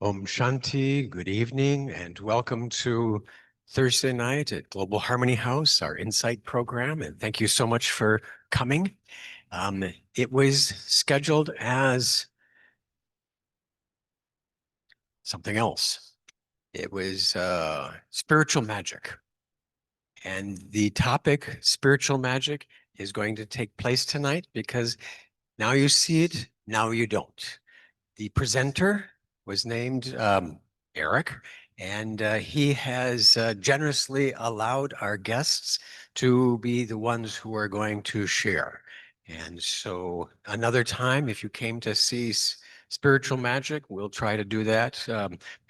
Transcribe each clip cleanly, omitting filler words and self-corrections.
Om Shanti, good evening, and welcome to Thursday night at Global Harmony House, our Insight program. And thank you so much for coming. It was scheduled as something else. It was spiritual magic. And the topic, spiritual magic, is going to take place tonight because now you see it, now you don't. The presenter was named Eric, and he has generously allowed our guests to be the ones who are going to share. And so another time, if you came to see spiritual magic, we'll try to do that.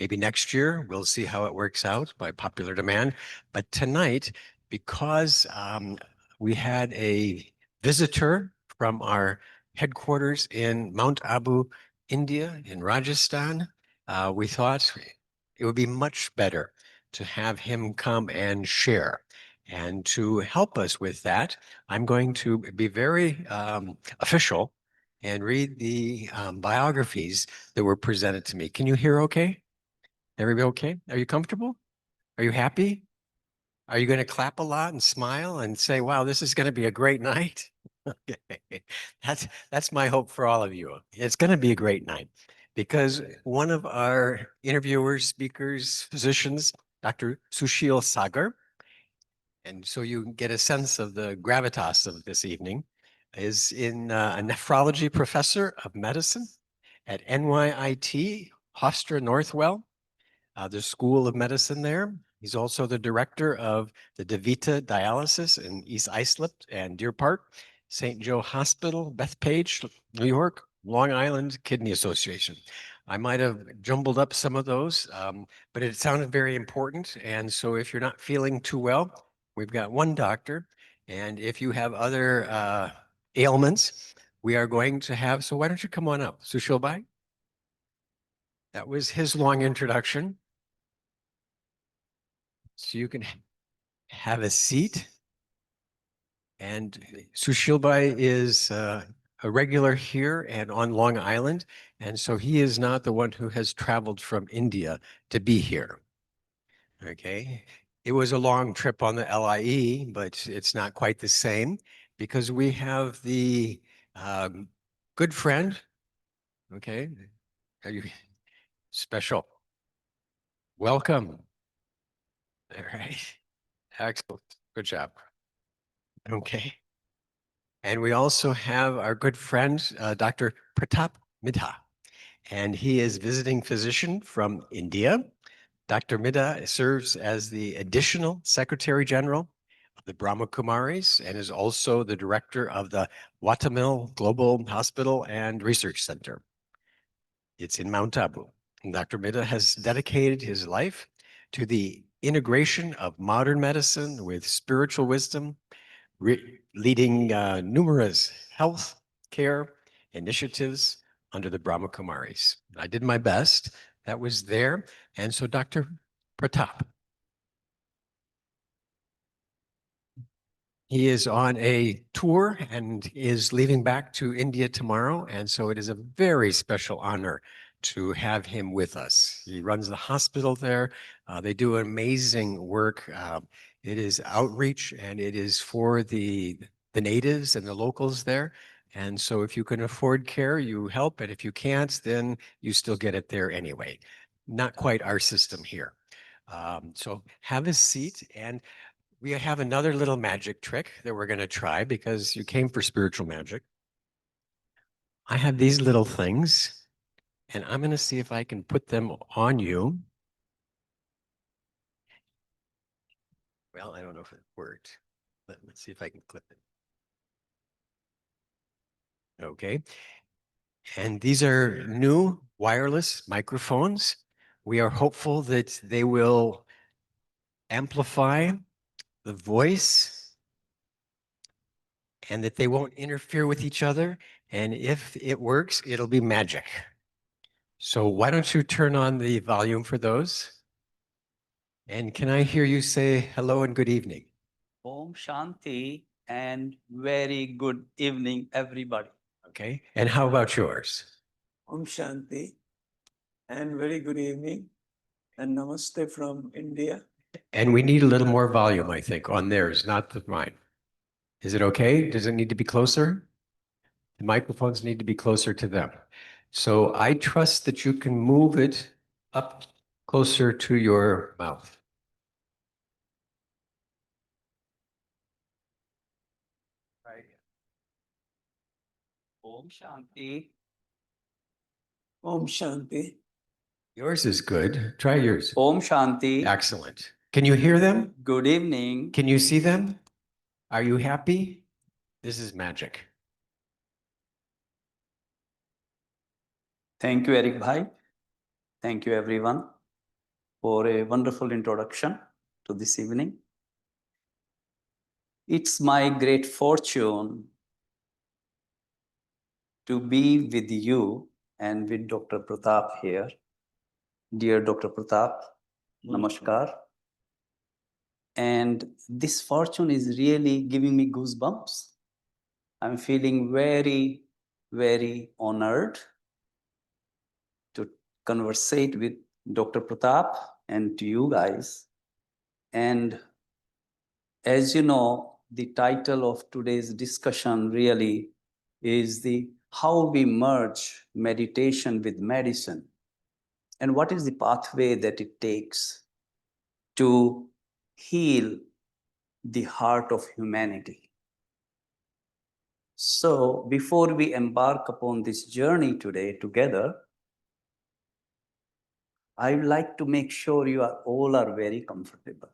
Maybe next year, we'll see how it works out by popular demand. But tonight, because we had a visitor from our headquarters in Mount Abu, India, in Rajasthan, we thought it would be much better to have him come and share. And to help us with that, I'm going to be very official and read the biographies that were presented to me. Can you hear okay? Everybody okay? Are you comfortable? Are you happy? Are you going to clap a lot and smile and say, wow, this is going to be a great night? Okay. That's my hope for all of you. It's going to be a great night because one of our interviewers, speakers, physicians, Dr. Sushil Sagar, and so you get a sense of the gravitas of this evening, is in a nephrology professor of medicine at NYIT, Hofstra Northwell, the School of Medicine there. He's also the director of the DeVita Dialysis in East Islip and Deer Park, St. Joe Hospital, Bethpage, New York, Long Island Kidney Association. I might have jumbled up some of those, but it sounded very important. And so if you're not feeling too well, we've got one doctor. And if you have other ailments, we are going to have, so why don't you come on up, Sushil Bhai? That was his long introduction. So you can have a seat. And Sushilbhai is a regular here and on Long Island. And so he is not the one who has traveled from India to be here. Okay. It was a long trip on the LIE, but it's not quite the same because we have the good friend. Okay. Are you special? Welcome. All right. Excellent. Good job. Okay. And we also have our good friend, Dr. Pratap Midha, and he is visiting physician from India. Dr. Midha serves as the additional Secretary General of the Brahma Kumaris and is also the director of the Watumull Global Hospital and Research Center. It's in Mount Abu. And Dr. Midha has dedicated his life to the integration of modern medicine with spiritual wisdom, leading numerous health care initiatives under the Brahma Kumaris. I did my best. That was there. And so Dr. Pratap, he is on a tour and is leaving back to India tomorrow. And so it is a very special honor to have him with us. He runs the hospital there. They do amazing work. It is outreach and it is for the natives and the locals there. And so if you can afford care, you help. And if you can't, then you still get it there anyway. Not quite our system here. So have a seat. And we have another little magic trick that we're going to try because you came for spiritual magic. I have these little things, and I'm going to see if I can put them on you. Well, I don't know if it worked. Let's see if I can clip it. Okay. And these are new wireless microphones. We are hopeful that they will amplify the voice and that they won't interfere with each other. And if it works, it'll be magic. So why don't you turn on the volume for those? And can I hear you say hello and good evening? Om Shanti and very good evening, everybody. Okay. And how about yours? Om Shanti. and very good evening and namaste from India. And we need a little more volume, I think, on theirs, not the mine. Is it okay? Does it need to be closer? The microphones need to be closer to them. So I trust that you can move it up closer to your mouth. Right. Om Shanti. Om Shanti. Yours is good. Try yours. Om Shanti. Excellent. Can you hear them? Good evening. Can you see them? Are you happy? This is magic. Thank you, Eric Bhai. Thank you, everyone, for a wonderful introduction to this evening. It's my great fortune to be with you and with Dr. Pratap here. Dear Dr. Pratap, namaskar. And this fortune is really giving me goosebumps. I'm feeling very, very honored to conversate with Dr. Pratap and to you guys. And as you know, the title of today's discussion really is the how we merge meditation with medicine and what is the pathway that it takes to heal the heart of humanity. So before we embark upon this journey today together, I would like to make sure you are all very comfortable.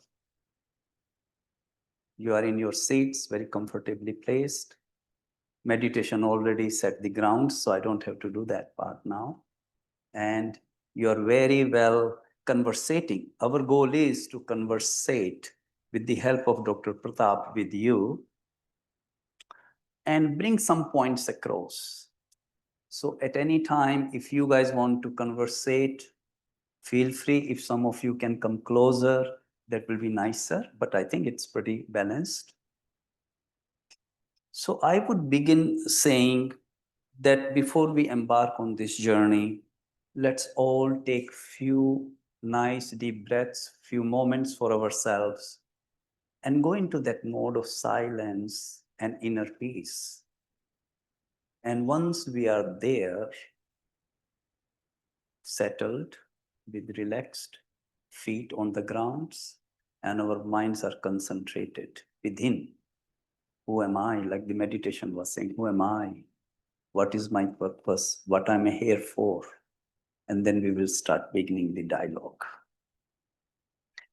You are in your seats, very comfortably placed. Meditation already set the ground, so I don't have to do that part now. And you are very well conversating. Our goal is to conversate with the help of Dr. Pratap with you and bring some points across. So at any time, if you guys want to conversate, feel free. If some of you can come closer, that will be nicer, but I think it's pretty balanced. So I would begin saying that before we embark on this journey, let's all take few nice deep breaths, few moments for ourselves, and go into that mode of silence and inner peace. And once we are there, settled with relaxed feet on the grounds, and our minds are concentrated within. Who am I? Like the meditation was saying, who am I? What is my purpose? What am I here for? And then we will start beginning the dialogue.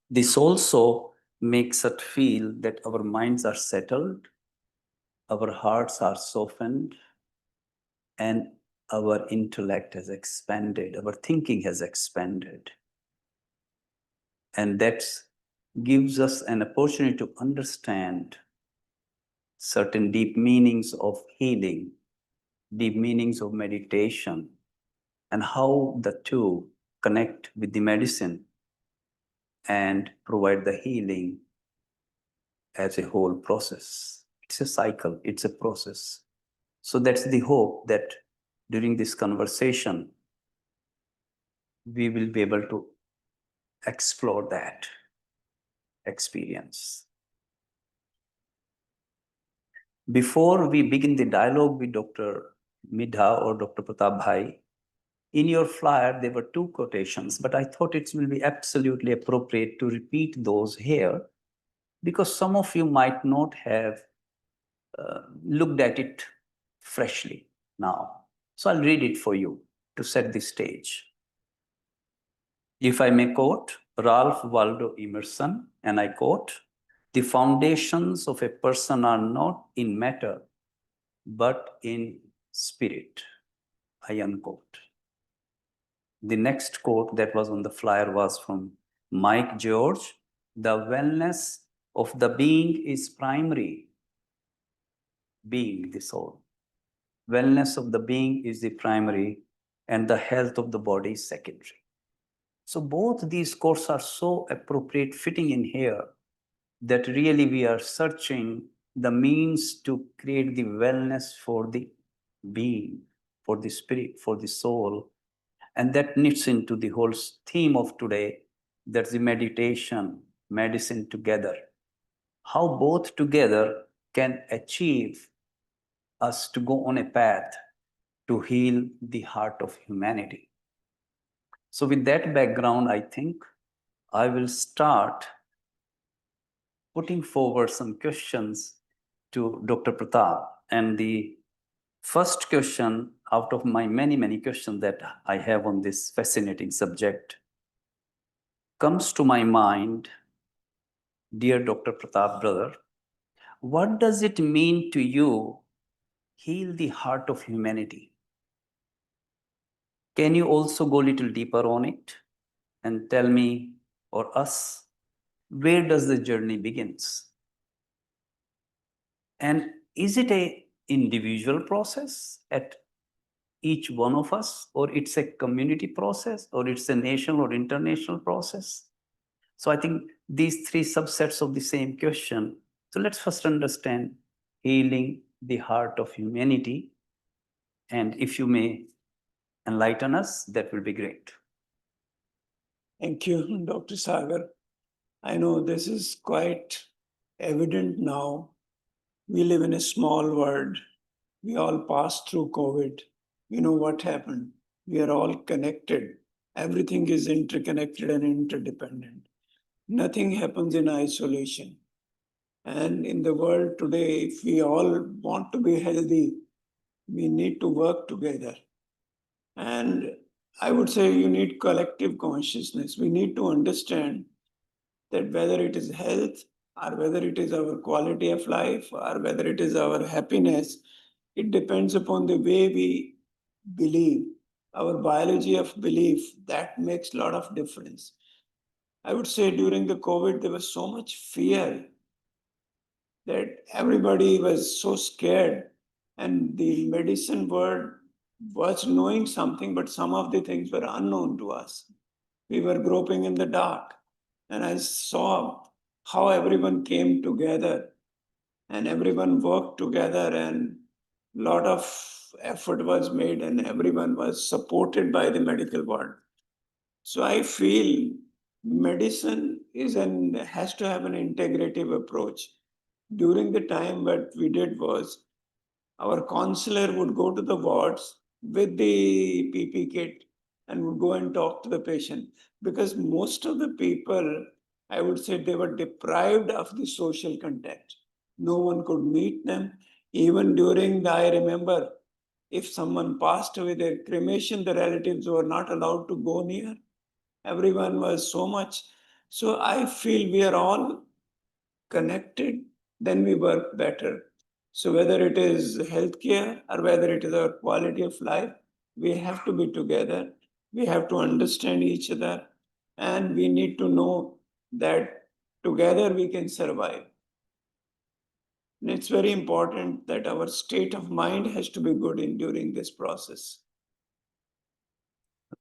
This also makes us feel that our minds are settled, our hearts are softened, and our intellect has expanded, our thinking has expanded. And that gives us an opportunity to understand certain deep meanings of healing, deep meanings of meditation, and how the two connect with the medicine and provide the healing as a whole process. It's a cycle, it's a process. So that's the hope that during this conversation, we will be able to explore that experience. Before we begin the dialogue with Dr. Midha or Dr. Pratap Bhai, in your flyer, there were two quotations, but I thought it will be absolutely appropriate to repeat those here because some of you might not have looked at it freshly now. So I'll read it for you to set the stage. If I may quote Ralph Waldo Emerson, and I quote, "The foundations of a person are not in matter, but in spirit," I unquote. The next quote that was on the flyer was from Mike George, "The wellness of the being is primary." Being, the soul. Wellness of the being is the primary, and the health of the body is secondary. So both these quotes are so appropriate, fitting in here, that really we are searching the means to create the wellness for the being, for the spirit, for the soul. And that knits into the whole theme of today. That's the meditation, medicine together. How both together can achieve us to go on a path to heal the heart of humanity. So with that background, I think I will start putting forward some questions to Dr. Pratap. And the first question out of my many, many questions that I have on this fascinating subject comes to my mind, dear Dr. Pratap, brother, what does it mean to you, heal the heart of humanity? Can you also go a little deeper on it and tell me or us, where does the journey begins? And is it a individual process at each one of us, or it's a community process, or it's a national or international process? So I think these three subsets of the same question. So let's first understand healing the heart of humanity. And if you may enlighten us, that will be great. Thank you, Dr. Sagar. I know this is quite evident now. We live in a small world. We all passed through COVID. You know what happened. We are all connected. Everything is interconnected and interdependent. Nothing happens in isolation. And in the world today, if we all want to be healthy, we need to work together. And I would say you need collective consciousness. We need to understand that whether it is health, or whether it is our quality of life, or whether it is our happiness, it depends upon the way we believe. Our biology of belief, that makes a lot of difference. I would say during the COVID, there was so much fear that everybody was so scared, and the medicine world was knowing something, but some of the things were unknown to us. We were groping in the dark, and I saw how everyone came together and everyone worked together, and a lot of effort was made, and everyone was supported by the medical world. So I feel medicine has to have an integrative approach. During the time, what we did was our counselor would go to the wards with the PP kit and would go and talk to the patient, because most of the people, I would say, they were deprived of the social contact. No one could meet them. Even during I remember, if someone passed away, their cremation, the relatives were not allowed to go near. Everyone was so much. So I feel we are all connected, then we work better. So whether it is healthcare or whether it is our quality of life, we have to be together. We have to understand each other, and we need to know that together we can survive. And it's very important that our state of mind has to be good during this process.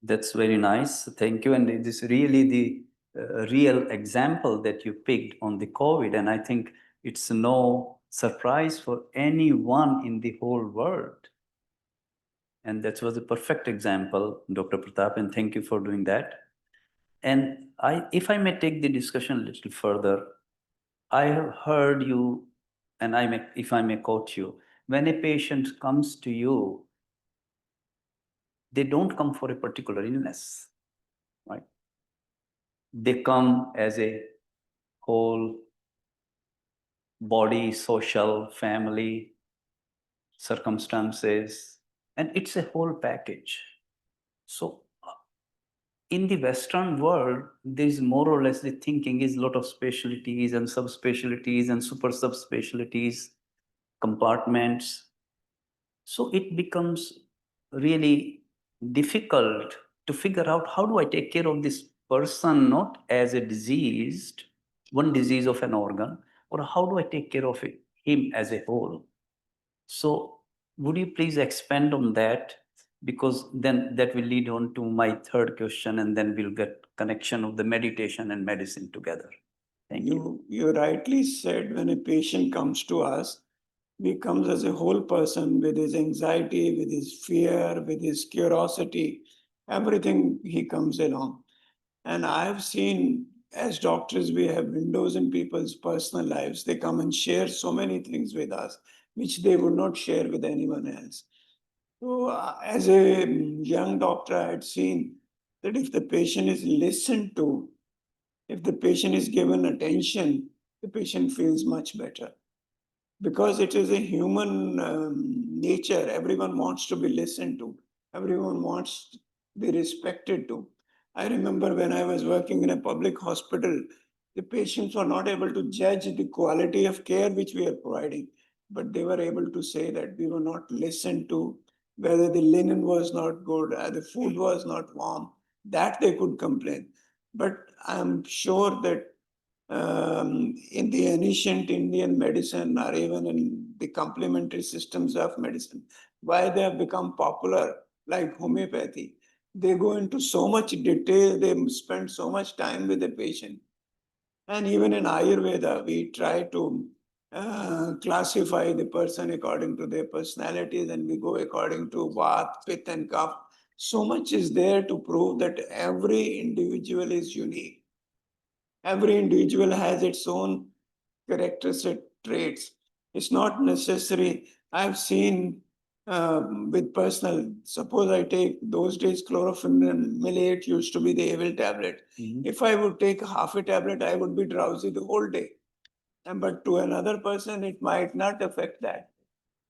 That's very nice. Thank you. And it is really the real example that you picked on the COVID. And I think it's no surprise for anyone in the whole world. And that was a perfect example, Dr. Pratap, and thank you for doing that. And if I may take the discussion a little further, I have heard you, and if I may quote you, when a patient comes to you, they don't come for a particular illness, right? They come as a whole body, social, family, circumstances, and it's a whole package. So in the Western world, there is more or less the thinking is a lot of specialties and subspecialties and super subspecialties, compartments. So it becomes really difficult to figure out how do I take care of this person, not as a diseased, one disease of an organ, or how do I take care of him as a whole? So would you please expand on that? Because then that will lead on to my third question, and then we'll get connection of the meditation and medicine together. Thank you. You rightly said, when a patient comes to us, he comes as a whole person with his anxiety, with his fear, with his curiosity. everything he comes along. And I've seen, as doctors, we have windows in people's personal lives. They come and share so many things with us, which they would not share with anyone else. So, as a young doctor, I had seen that if the patient is listened to, if the patient is given attention, the patient feels much better. Because it is a human nature, everyone wants to be listened to, everyone wants to be respected to. I remember when I was working in a public hospital, the patients were not able to judge the quality of care which we are providing, but they were able to say that we were not listened to, whether the linen was not good, the food was not warm, that they could complain. But I'm sure that in the ancient Indian medicine or even in the complementary systems of medicine, why they have become popular, like homeopathy. They go into so much detail, they spend so much time with the patient. And even in Ayurveda, we try to classify the person according to their personalities, and we go according to Vata, Pitta, and Kapha. So much is there to prove that every individual is unique. Every individual has its own characteristic traits. It's not necessary. I've seen with personal, suppose I take those days chlorophenolate used to be the evil tablet. If I would take half a tablet, I would be drowsy the whole day. But to another person, it might not affect that.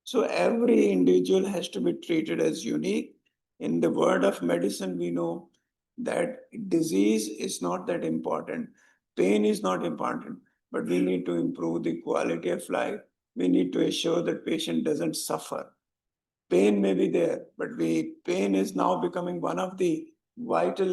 So every individual has to be treated as unique. In the world of medicine, we know that disease is not that important. Pain is not important, but we need to improve the quality of life. We need to ensure that patient doesn't suffer. Pain may be there, but pain is now becoming one of the vital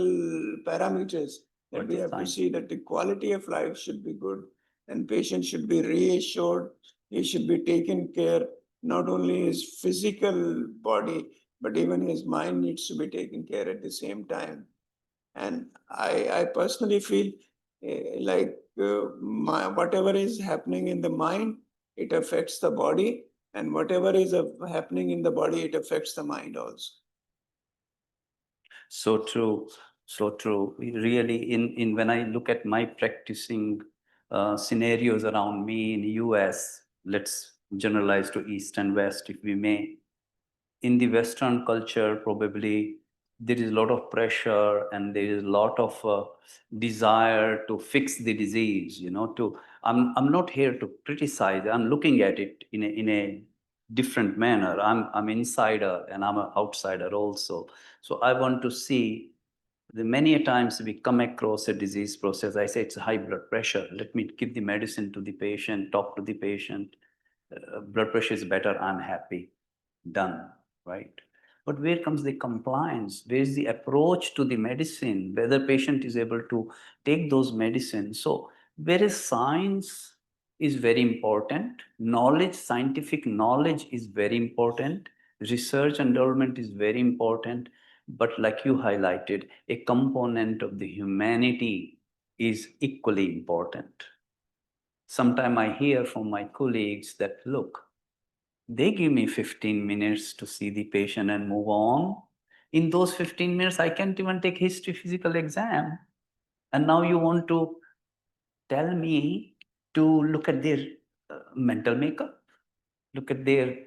parameters that we have to see that the quality of life should be good and patient should be reassured. He should be taken care, not only his physical body, but even his mind needs to be taken care at the same time. And I personally feel whatever is happening in the mind, it affects the body, and whatever is happening in the body, it affects the mind also. So true, so true. Really, in when I look at my practicing scenarios around me in the US, let's generalize to East and West, if we may. In the Western culture, probably there is a lot of pressure and there is a lot of desire to fix the disease. I'm not here to criticize. I'm looking at it in a different manner. I'm insider and I'm an outsider also. So I want to see the many times we come across a disease process. I say it's high blood pressure. Let me give the medicine to the patient, talk to the patient. Blood pressure is better. I'm happy. Done, right? But where comes the compliance? Where is the approach to the medicine? Whether patient is able to take those medicines. So whereas science is very important, knowledge, scientific knowledge is very important, research and development is very important, but like you highlighted, a component of the humanity is equally important. Sometimes I hear from my colleagues that, look, they give me 15 minutes to see the patient and move on. In those 15 minutes, I can't even take history physical exam. And now you want to tell me to look at their mental makeup, look at their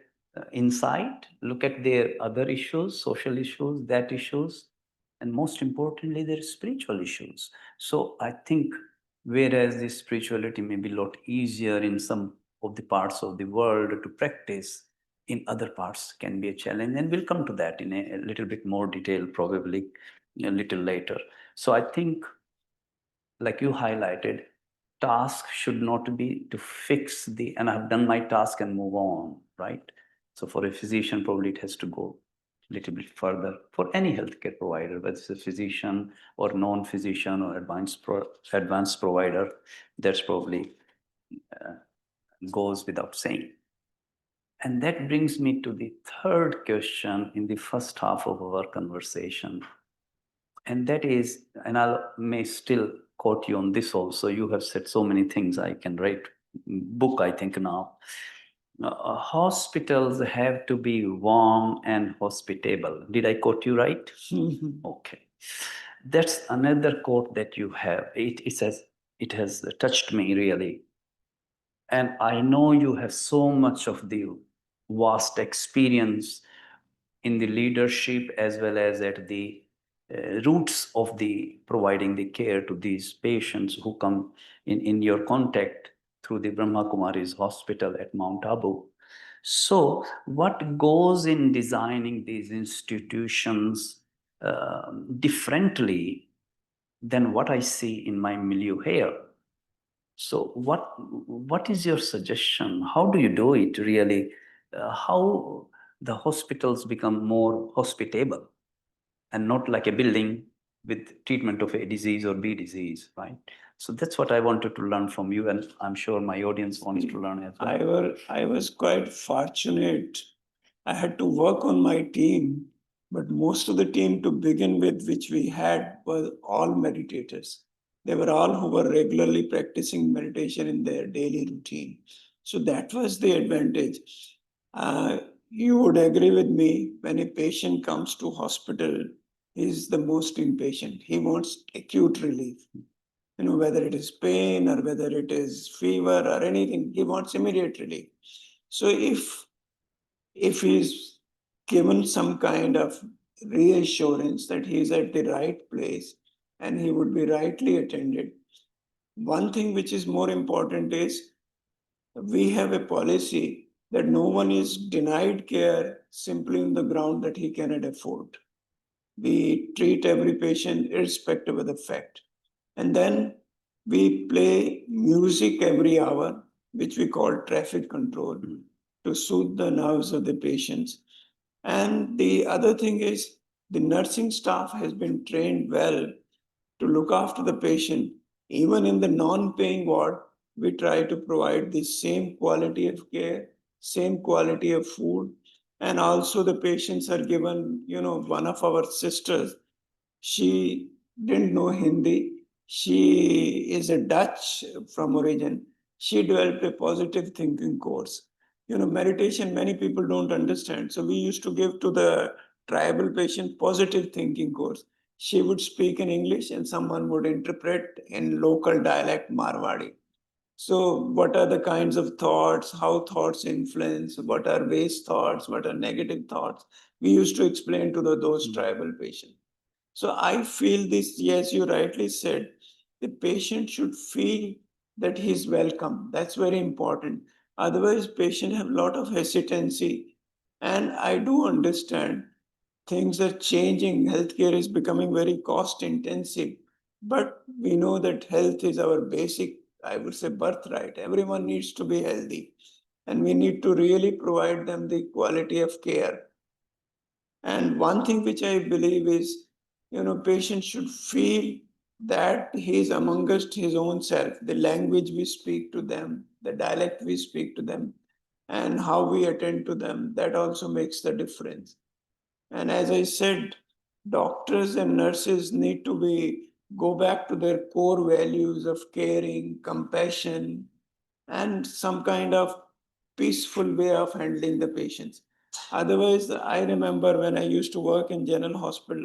insight, look at their other issues, social issues, that issues, and most importantly, their spiritual issues. So I think whereas the spirituality may be a lot easier in some of the parts of the world to practice, in other parts can be a challenge. And we'll come to that in a little bit more detail, probably a little later. So I think, like you highlighted, task should not be to fix and I've done my task and move on, right? So for a physician, probably it has to go a little bit further. For any healthcare provider, whether it's a physician or non-physician or advanced provider, that's probably goes without saying. And that brings me to the third question in the first half of our conversation. And that is, and I may still quote you on this also. You have said so many things. I can write book, I think now. Hospitals have to be warm and hospitable. Did I quote you right? Okay. That's another quote that you have. It says, it has touched me really. And I know you have so much of the vast experience in the leadership as well as at the roots of the providing the care to these patients who come in your contact through the Brahma Kumaris hospital at Mount Abu. So what goes in designing these institutions differently than what I see in my milieu here? So what is your suggestion? How do you do it really? How the hospitals become more hospitable and not like a building with treatment of A disease or B disease, right? So that's what I wanted to learn from you, and I'm sure my audience wants to learn as well. I was quite fortunate. I had to work on my team, but most of the team to begin with, which we had, were all meditators. They were all who were regularly practicing meditation in their daily routine. So that was the advantage. You would agree with me, when a patient comes to hospital, he's the most impatient. He wants acute relief. Whether it is pain or whether it is fever or anything, he wants immediate relief. So if he's given some kind of reassurance that he's at the right place and he would be rightly attended, one thing which is more important is we have a policy that no one is denied care simply on the ground that he cannot afford. We treat every patient irrespective of the fact. And then we play music every hour, which we call traffic control, to soothe the nerves of the patients. And the other thing is the nursing staff has been trained well to look after the patient. Even in the non-paying ward, we try to provide the same quality of care, same quality of food, and also the patients are given, one of our sisters, she didn't know Hindi. She is a Dutch from origin. She developed a positive thinking course. Meditation, many people don't understand. So we used to give to the tribal patient positive thinking course. She would speak in English and someone would interpret in local dialect Marwadi. So what are the kinds of thoughts, how thoughts influence, what are waste thoughts, what are negative thoughts? We used to explain to those tribal patients. So I feel this, yes, you rightly said, the patient should feel that he's welcome. That's very important. Otherwise, patient have a lot of hesitancy. And I do understand things are changing. Healthcare is becoming very cost intensive. But we know that health is our basic, I would say, birthright. Everyone needs to be healthy. And we need to really provide them the quality of care. And one thing which I believe is, patients should feel that he is amongst his own self, the language we speak to them, the dialect we speak to them, and how we attend to them, that also makes the difference. And as I said, doctors and nurses need to go back to their core values of caring, compassion, and some kind of peaceful way of handling the patients. Otherwise, I remember when I used to work in general hospital,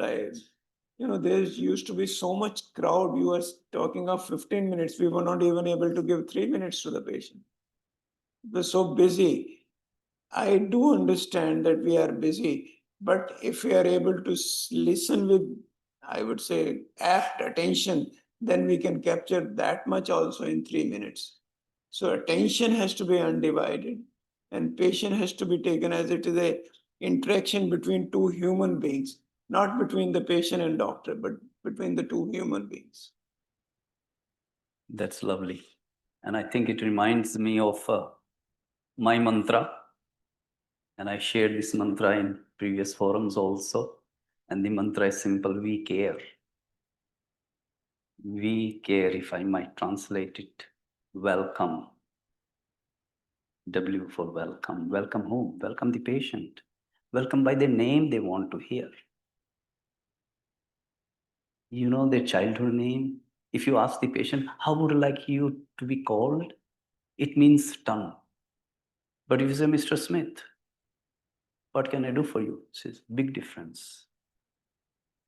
there used to be so much crowd. You were talking of 15 minutes. We were not even able to give 3 minutes to the patient. It was so busy. I do understand that we are busy, but if we are able to listen with, I would say, apt attention, then we can capture that much also in 3 minutes. So attention has to be undivided, and patient has to be taken as it is a interaction between two human beings, not between the patient and doctor, but between the two human beings. That's lovely. And I think it reminds me of my mantra. And I shared this mantra in previous forums also. And the mantra is simple: we care. We care, if I might translate it. Welcome. W for welcome. Welcome home. Welcome the patient. Welcome by the name they want to hear. You know their childhood name. If you ask the patient, how would you like you to be called? It means tongue. But if you say, Mr. Smith, what can I do for you? Says, big difference.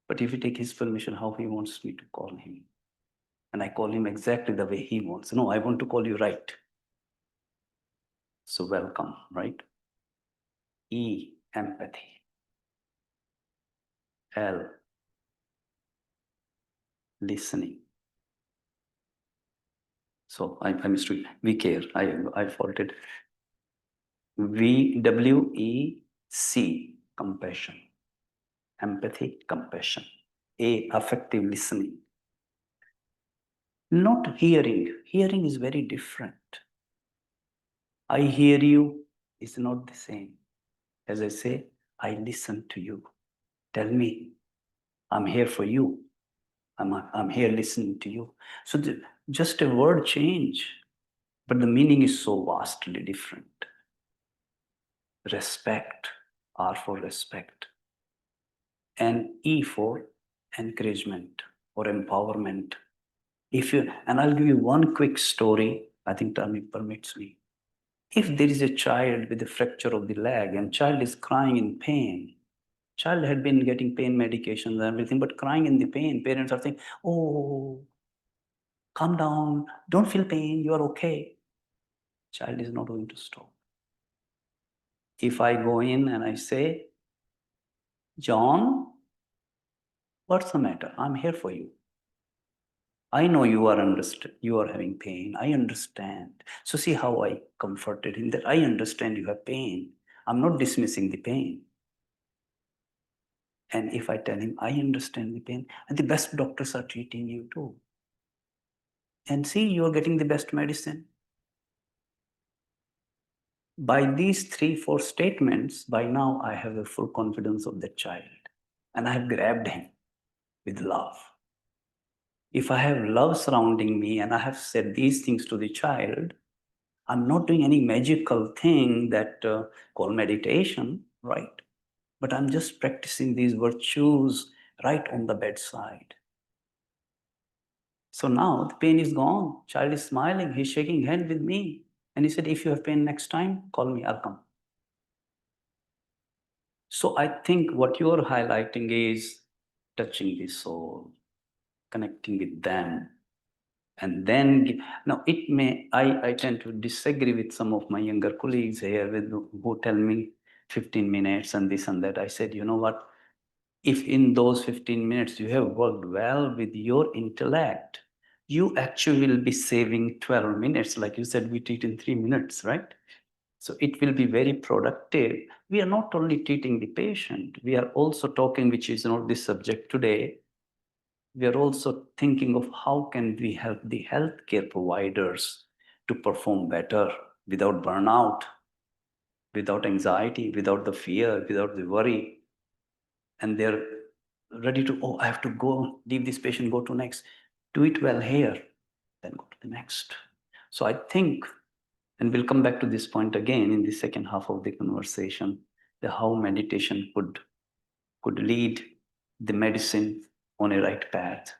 But if you take his permission, how he wants me to call him. And I call him exactly the way he wants. No, I want to call you right. So welcome, right? E, empathy. L, listening. So I missed it. We care. I faulted. V, W, E, C, compassion. Empathy, compassion. A, affective listening. Not hearing. Hearing is very different. I hear you is not the same. As I say, I listen to you. Tell me, I'm here for you. I'm here listening to you. So just a word change, but the meaning is so vastly different. Respect, R for respect, and E for encouragement or empowerment. And I'll give you one quick story, I think time permits me. If there is a child with a fracture of the leg and child is crying in pain, child had been getting pain medications and everything, but crying in the pain, parents are saying, oh, calm down, don't feel pain, you are okay. Child is not going to stop. If I go in and I say, John, what's the matter? I'm here for you. I know you are having pain. I understand. So see how I comforted him that I understand you have pain. I'm not dismissing the pain. And if I tell him, I understand the pain, and the best doctors are treating you too. And see, you're getting the best medicine. By these 3-4 statements, by now I have a full confidence of the child. And I have grabbed him with love. If I have love surrounding me and I have said these things to the child, I'm not doing any magical thing that called meditation, right? But I'm just practicing these virtues right on the bedside. So now the pain is gone. Child is smiling. He's shaking hand with me. And he said, if you have pain next time, call me, I'll come. So I think what you're highlighting is touching the soul, connecting with them. And then, now it may, I tend to disagree with some of my younger colleagues here who tell me 15 minutes and this and that. I said, you know what? If in those 15 minutes you have worked well with your intellect, you actually will be saving 12 minutes. Like you said, we treat in 3 minutes, right? So it will be very productive. We are not only treating the patient, we are also talking, which is not the subject today. We are also thinking of how can we help the healthcare providers to perform better without burnout, without anxiety, without the fear, without the worry. And they're ready to, oh, I have to go, leave this patient, go to next. Do it well here, then go to the next. So I think, and we'll come back to this point again in the second half of the conversation, the how meditation could lead the medicine on a right path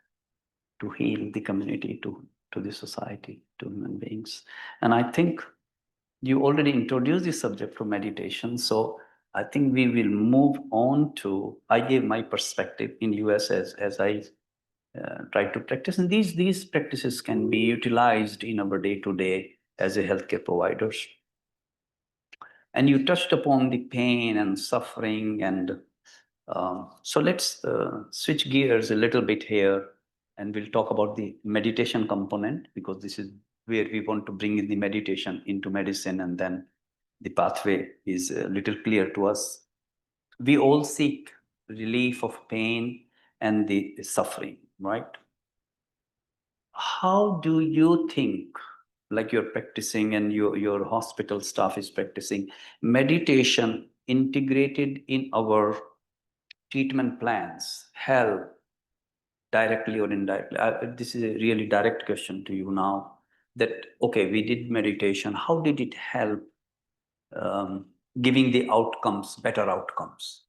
to heal the community, to the society, to human beings. And I think you already introduced the subject of meditation. So I think we will move on to, I gave my perspective in US as I try to practice. And these practices can be utilized in our day-to-day as a healthcare providers. And you touched upon the pain and suffering. And so let's switch gears a little bit here. And we'll talk about the meditation component, because this is where we want to bring in the meditation into medicine, and then the pathway is a little clear to us. We all seek relief of pain and the suffering, right? How do you think, like you're practicing and your hospital staff is practicing, meditation integrated in our treatment plans help directly or indirectly? This is a really direct question to you now. That, okay, we did meditation. How did it help giving the outcomes, better outcomes?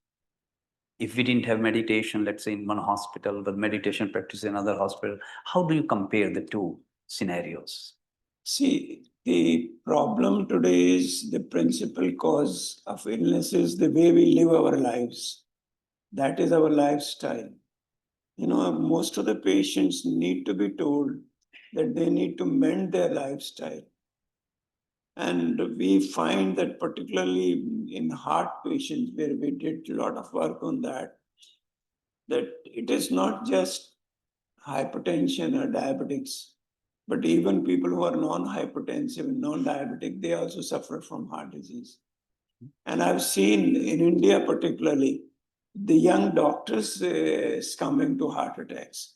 If we didn't have meditation, let's say in one hospital, but meditation practice in another hospital, how do you compare the two scenarios? See, the problem today is the principal cause of illness is the way we live our lives. That is our lifestyle. Most of the patients need to be told that they need to mend their lifestyle. And we find that particularly in heart patients, where we did a lot of work on that it is not just hypertension or diabetics, but even people who are non-hypertensive and non-diabetic, they also suffer from heart disease. And I've seen in India particularly, the young doctors succumbing to heart attacks.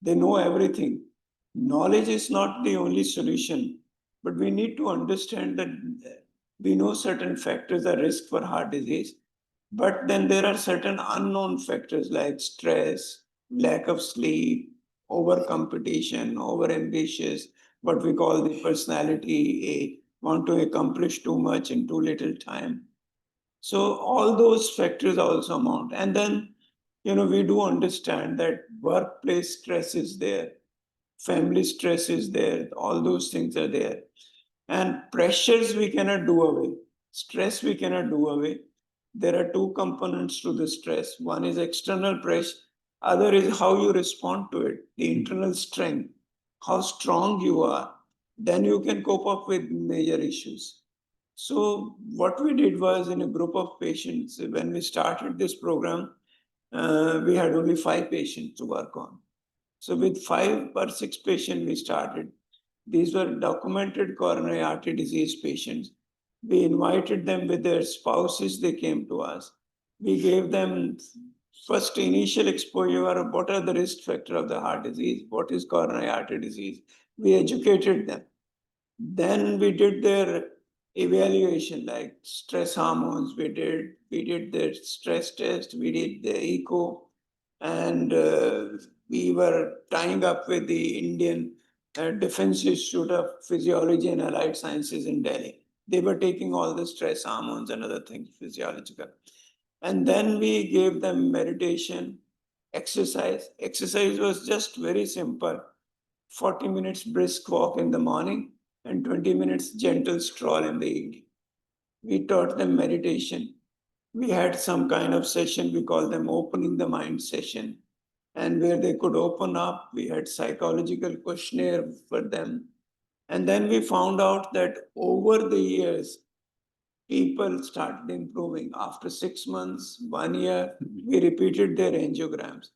They know everything. Knowledge is not the only solution, but we need to understand that we know certain factors are risk for heart disease, but then there are certain unknown factors like stress, lack of sleep, over competition, over ambitious, what we call the personality, want to accomplish too much in too little time. So all those factors also amount. And then, we do understand that workplace stress is there, family stress is there, all those things are there. And pressures we cannot do away, stress we cannot do away. There are two components to the stress. One is external pressure, other is how you respond to it, the internal strength, how strong you are. Then you can cope up with major issues. So what we did was, in a group of patients, when we started this program, we had only 5 patients to work on. So with 5 or 6 patients we started. These were documented coronary artery disease patients. We invited them with their spouses, they came to us. We gave them first initial exposure of what are the risk factors of the heart disease, what is coronary artery disease. We educated them. Then we did their evaluation, like stress hormones. We did their stress test, we did the echo, and we were tying up with the Indian Defense Institute of Physiology and Allied Sciences in Delhi. They were taking all the stress hormones and other things, physiological. And then we gave them meditation, exercise. Exercise was just very simple. 40 minutes brisk walk in the morning and 20 minutes gentle stroll in the evening. We taught them meditation. We had some kind of session, we call them opening the mind session. And where they could open up, we had psychological questionnaire for them. And then we found out that over the years, people started improving. After 6 months, 1 year, we repeated their angiograms.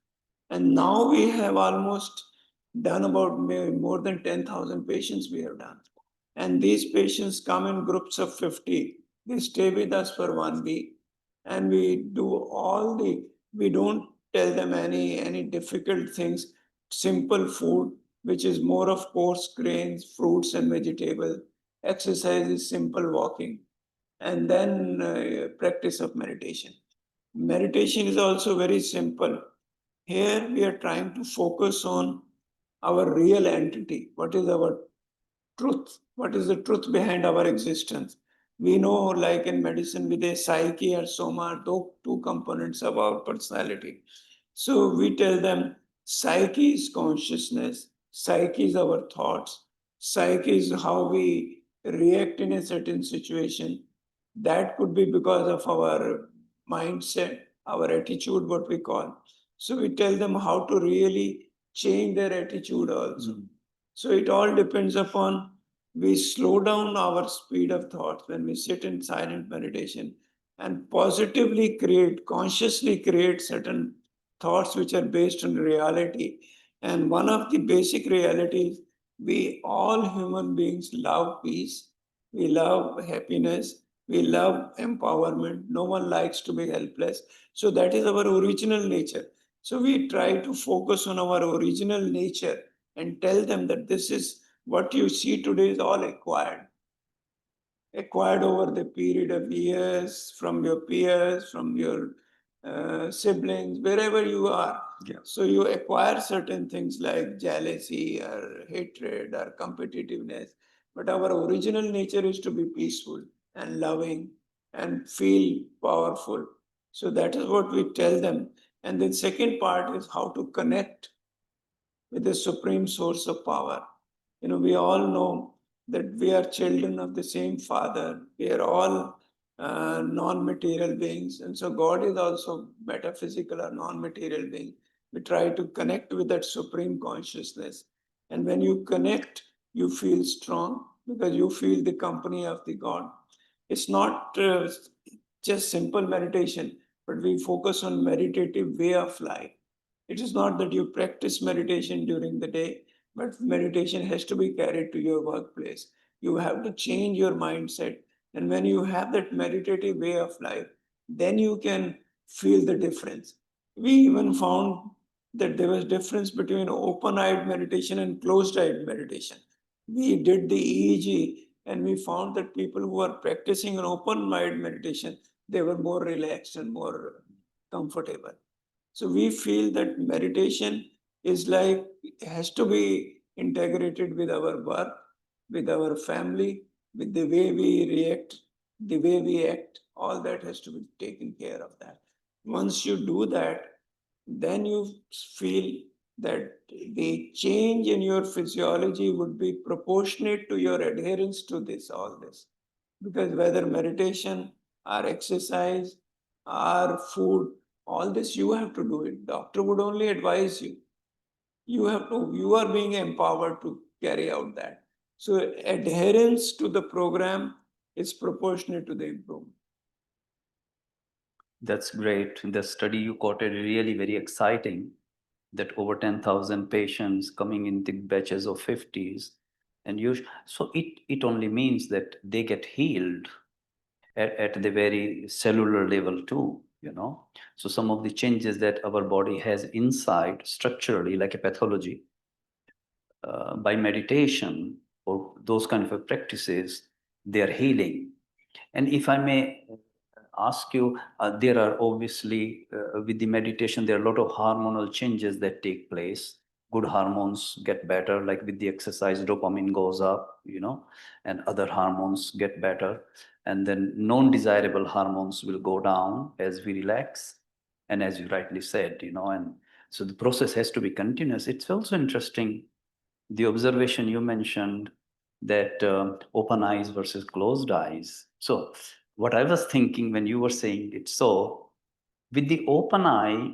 And now we have almost done about more than 10,000 patients we have done. And these patients come in groups of 50. They stay with us for 1 week. And we don't tell them any difficult things, simple food, which is more of coarse grains, fruits and vegetables. Exercise is simple walking. And then practice of meditation. Meditation is also very simple. Here we are trying to focus on our real entity. What is our truth? What is the truth behind our existence? We know, like in medicine, with a psyche or soma, two components of our personality. So we tell them psyche is consciousness, psyche is our thoughts, psyche is how we react in a certain situation. That could be because of our mindset, our attitude, what we call. So we tell them how to really change their attitude also. So it all depends upon, we slow down our speed of thoughts when we sit in silent meditation and positively consciously create certain thoughts which are based on reality. And one of the basic realities, we all human beings love peace, we love happiness, we love empowerment. No one likes to be helpless. So that is our original nature. So we try to focus on our original nature and tell them that this is what you see today is all acquired over the period of years, from your peers, from your siblings, wherever you are. Yeah. So you acquire certain things like jealousy or hatred or competitiveness. But our original nature is to be peaceful and loving and feel powerful. So that is what we tell them. And the second part is how to connect with the supreme source of power. We all know that we are children of the same Father. We are all non-material beings. And so God is also metaphysical or non-material being. We try to connect with that supreme consciousness. And when you connect, you feel strong because you feel the company of the God. It's not just simple meditation, but we focus on meditative way of life. It is not that you practice meditation during the day, but meditation has to be carried to your workplace. You have to change your mindset. And when you have that meditative way of life, then you can feel the difference. We even found that there was difference between open-eyed meditation and closed-eyed meditation. We did the EEG and we found that people who are practicing an open-eyed meditation, they were more relaxed and more comfortable. So we feel that meditation is like, has to be integrated with our work, with our family, with the way we react, the way we act, all that has to be taken care of that. Once you do that, then you feel that the change in your physiology would be proportionate to your adherence to this, all this. Because whether meditation or exercise or food, all this you have to do it. Doctor would only advise you. You are being empowered to carry out that. So adherence to the program is proportionate to the improvement. That's great. The study you quoted really very exciting, that over 10,000 patients coming in the batches of 50s. And so it only means that they get healed at the very cellular level too, you know. So some of the changes that our body has inside structurally, like a pathology, by meditation or those kind of practices, they are healing. And if I may ask you, there are obviously, with the meditation, there are a lot of hormonal changes that take place. Good hormones get better, like with the exercise, dopamine goes up, you know, and other hormones get better. And then non-desirable hormones will go down as we relax. And as you rightly said, you know, and so the process has to be continuous. It's also interesting, the observation you mentioned, that open eyes versus closed eyes. So what I was thinking when you were saying it, so with the open eye,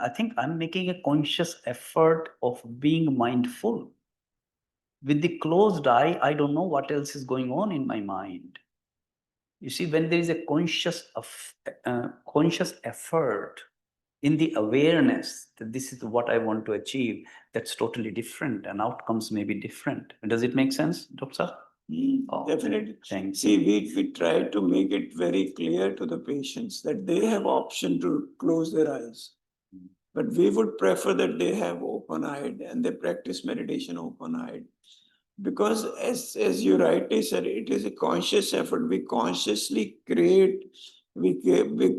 I think I'm making a conscious effort of being mindful. With the closed eye, I don't know what else is going on in my mind. You see, when there is a conscious effort in the awareness that this is what I want to achieve, that's totally different, and outcomes may be different. Does it make sense, Doctor? Definitely. Thanks. See, we try to make it very clear to the patients that they have option to close their eyes. But we would prefer that they have open-eyed and they practice meditation open-eyed. Because as you rightly said, it is a conscious effort. We consciously create, we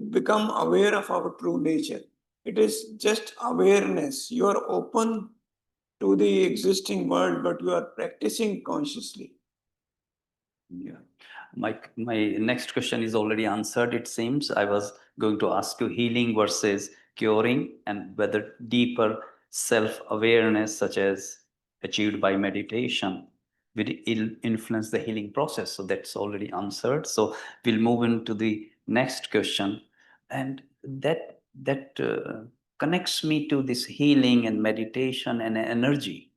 become aware of our true nature. It is just awareness. You are open to the existing world, but you are practicing consciously. Yeah. My next question is already answered, it seems. I was going to ask you healing versus curing, and whether deeper self-awareness, such as achieved by meditation, will influence the healing process. So that's already answered. So we'll move into the next question. And that connects me to this healing and meditation and energy.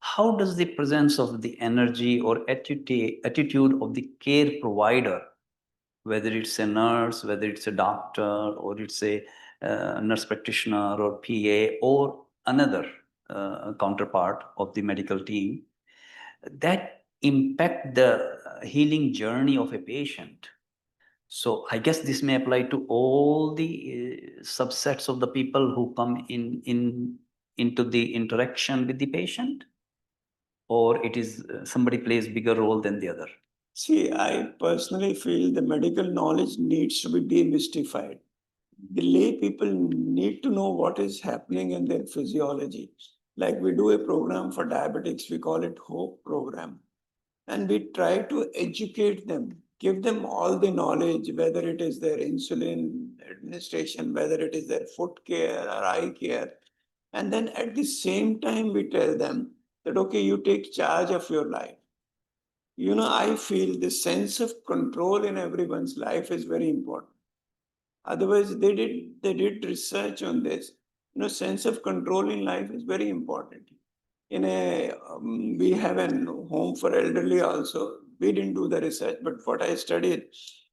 How does the presence of the energy or attitude of the care provider, whether it's a nurse, whether it's a doctor, or it's a nurse practitioner or PA or another counterpart of the medical team, that impact the healing journey of a patient? So I guess this may apply to all the subsets of the people who come into the interaction with the patient, or it is somebody plays bigger role than the other? See, I personally feel the medical knowledge needs to be demystified. The lay people need to know what is happening in their physiology. Like we do a program for diabetics, we call it HOPE program. And we try to educate them, give them all the knowledge, whether it is their insulin administration, whether it is their foot care or eye care. And then at the same time, we tell them that, okay, you take charge of your life. I feel the sense of control in everyone's life is very important. Otherwise, they did research on this. Sense of control in life is very important. We have a home for elderly also. We didn't do the research, but what I studied,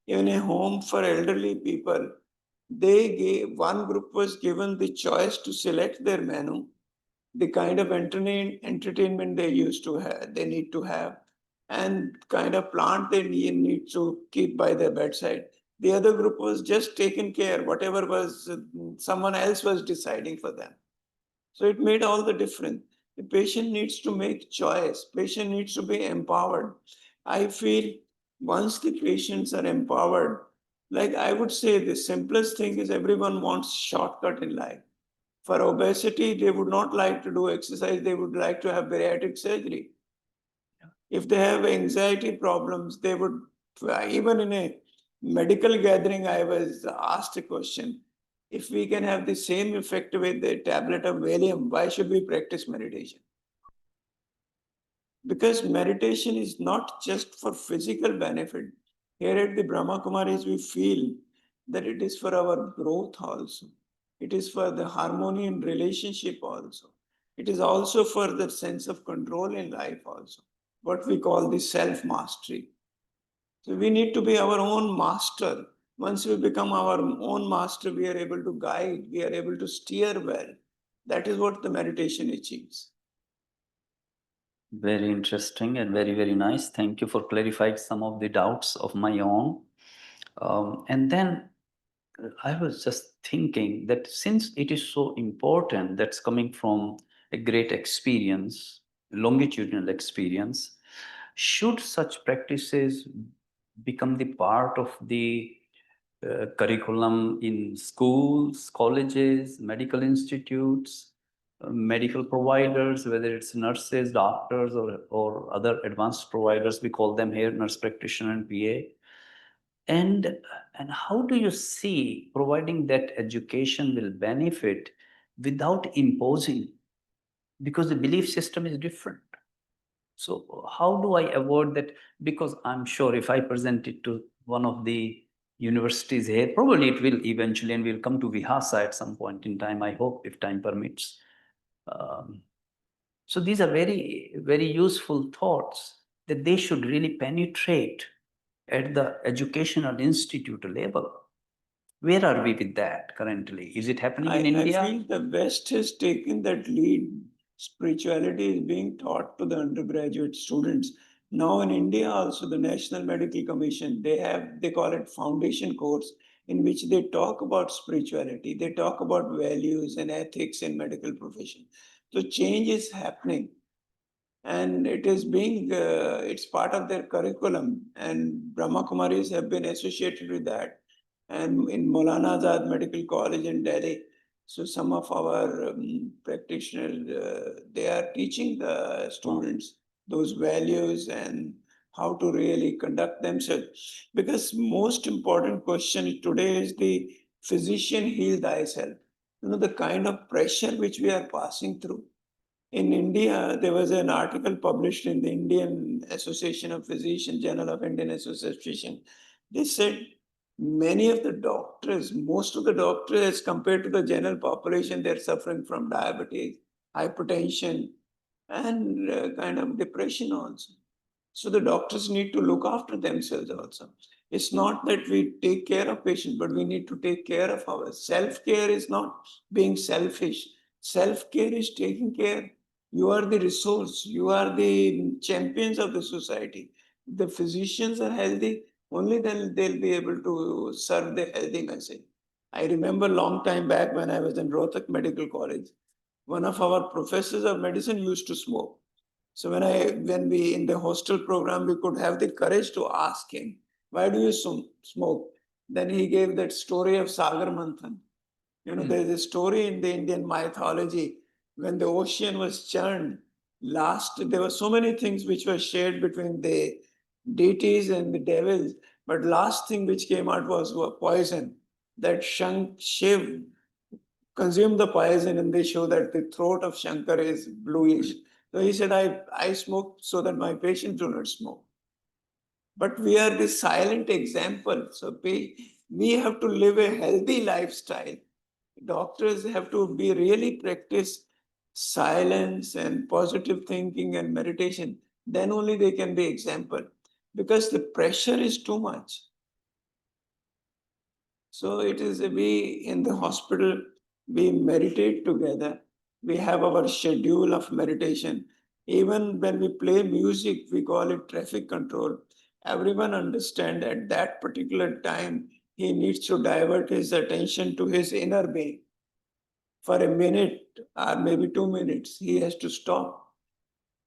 in a home for elderly people, one group was given the choice to select their menu, the kind of entertainment they need to have, and kind of plant they need to keep by their bedside. The other group was just taken care, whatever was someone else was deciding for them. So it made all the difference. The patient needs to make choice. Patient needs to be empowered. I feel once the patients are empowered, like I would say the simplest thing is everyone wants shortcut in life. For obesity, they would not like to do exercise, they would like to have bariatric surgery. If they have anxiety problems, they would, even in a medical gathering, I was asked a question. If we can have the same effect with a tablet of Valium, why should we practice meditation? Because meditation is not just for physical benefit. Here at the Brahma Kumaris, we feel that it is for our growth also. It is for the harmony in relationship also. It is also for the sense of control in life also, what we call the self-mastery. So we need to be our own master. Once we become our own master, we are able to guide, we are able to steer well. That is what the meditation achieves. Very interesting and very, very nice. Thank you for clarifying some of the doubts of my own. And then I was just thinking that since it is so important, that's coming from a great experience, longitudinal experience, should such practices become the part of the curriculum in schools, colleges, medical institutes, medical providers, whether it's nurses, doctors, or other advanced providers, we call them here nurse practitioner and PA. And how do you see providing that education will benefit without imposing? Because the belief system is different. So how do I avoid that? Because I'm sure if I present it to one of the universities here, probably it will eventually, and we'll come to Vihasa at some point in time, I hope, if time permits. So these are very, very useful thoughts that they should really penetrate at the educational institute level. Where are we with that currently? Is it happening in India? I feel the West has taken that lead. Spirituality is being taught to the undergraduate students. Now in India also, the National Medical Commission, they call it foundation course, in which they talk about spirituality, they talk about values and ethics in medical profession. So change is happening, and it is it's part of their curriculum, and Brahma Kumaris have been associated with that. And in Maulana Azad Medical College in Delhi, so some of our practitioners, they are teaching the students those values and how to really conduct themselves. Because most important question today is the physician heal thyself. The kind of pressure which we are passing through. In India, there was an article published in the Indian Association of Physicians, Journal of Indian Association. They said many of the doctors, most of the doctors, as compared to the general population, they're suffering from diabetes, hypertension, and kind of depression also. So the doctors need to look after themselves also. It's not that we take care of patients, but we need to take care of ours. Self-care is not being selfish. Self-care is taking care. You are the resource. You are the champions of the society. If the physicians are healthy, only then they'll be able to serve the healthy message. I remember a long time back when I was in Rohtak Medical College, one of our professors of medicine used to smoke. So when we in the hostel program, we could have the courage to ask him, why do you smoke? Then he gave that story of Sagar Manthan. There's a story in the Indian mythology when the ocean was churned. There were so many things which were shared between the deities and the devils, but last thing which came out was a poison. That Shiv consumed the poison, and they show that the throat of Shankar is bluish. So he said, I smoke so that my patients do not smoke. But we are the silent example. So we have to live a healthy lifestyle. Doctors have to be really practice silence and positive thinking and meditation. Then only they can be example. Because the pressure is too much. So it is we in the hospital, we meditate together. We have our schedule of meditation. Even when we play music, we call it traffic control. Everyone understand at that particular time, he needs to divert his attention to his inner being. For a minute or maybe 2 minutes, he has to stop.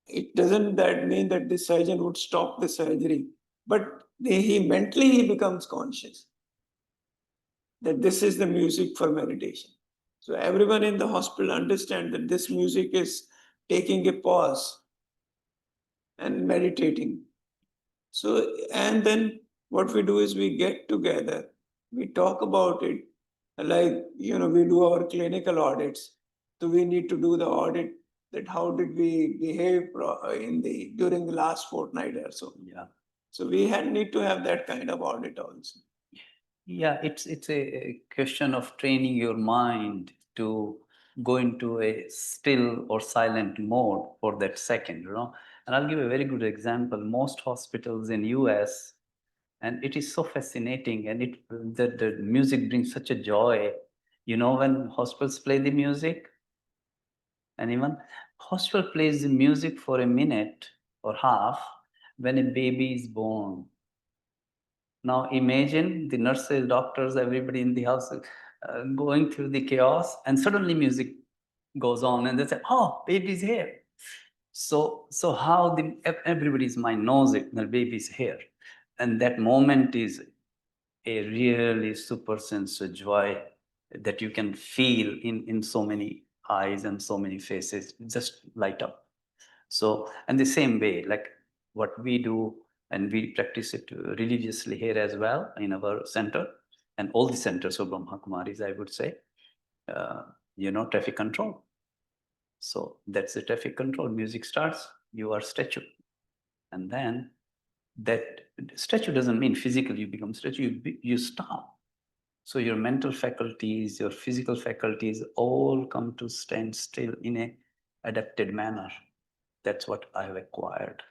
It doesn't that mean that the surgeon would stop the surgery, but he mentally he becomes conscious that this is the music for meditation. So everyone in the hospital understand that this music is taking a pause and meditating. So, and then what we do is we get together, we talk about it, like, we do our clinical audits. So we need to do the audit that how did we behave during the last fortnight or so. Yeah. So we need to have that kind of audit also. Yeah, it's a question of training your mind to go into a still or silent mode for that second, And I'll give a very good example. Most hospitals in US, and it is so fascinating, and the music brings such a joy. When hospitals play the music, anyone? Hospital plays the music for a minute or half when a baby is born. Now imagine the nurses, doctors, everybody in the house going through the chaos, and suddenly music goes on, and they say, "Oh, baby's here." So how everybody's mind knows it, the baby's here, and that moment is a really super sense of joy that you can feel in so many eyes and so many faces just light up. So, and the same way, like what we do, and we practice it religiously here as well in our center, and all the centers of Brahma Kumaris, I would say, traffic control. So that's the traffic control. Music starts, you are statue. And then that statue doesn't mean physically you become statue, you stop. So your mental faculties, your physical faculties all come to stand still in a adapted manner. That's what I've acquired.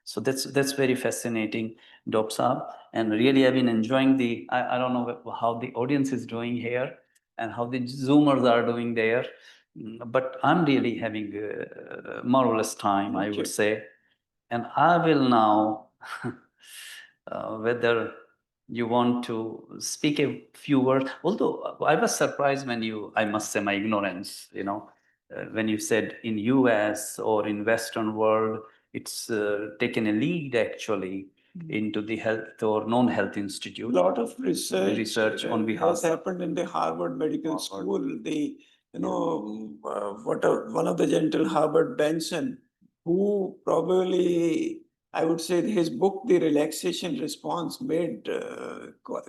So that's very fascinating, Dr. Saab. And really, I've been enjoying I don't know how the audience is doing here and how the Zoomers are doing there, but I'm really having a marvelous time, I would say. And I will now, whether you want to speak a few words, although I was surprised when I must say my ignorance, when you said in US or in Western world, it's taken a lead actually into the health or non-health institute. A lot of research on behalf has happened in the Harvard Medical School. One of the gentle Harvard Benson, who probably, I would say his book, The Relaxation Response, made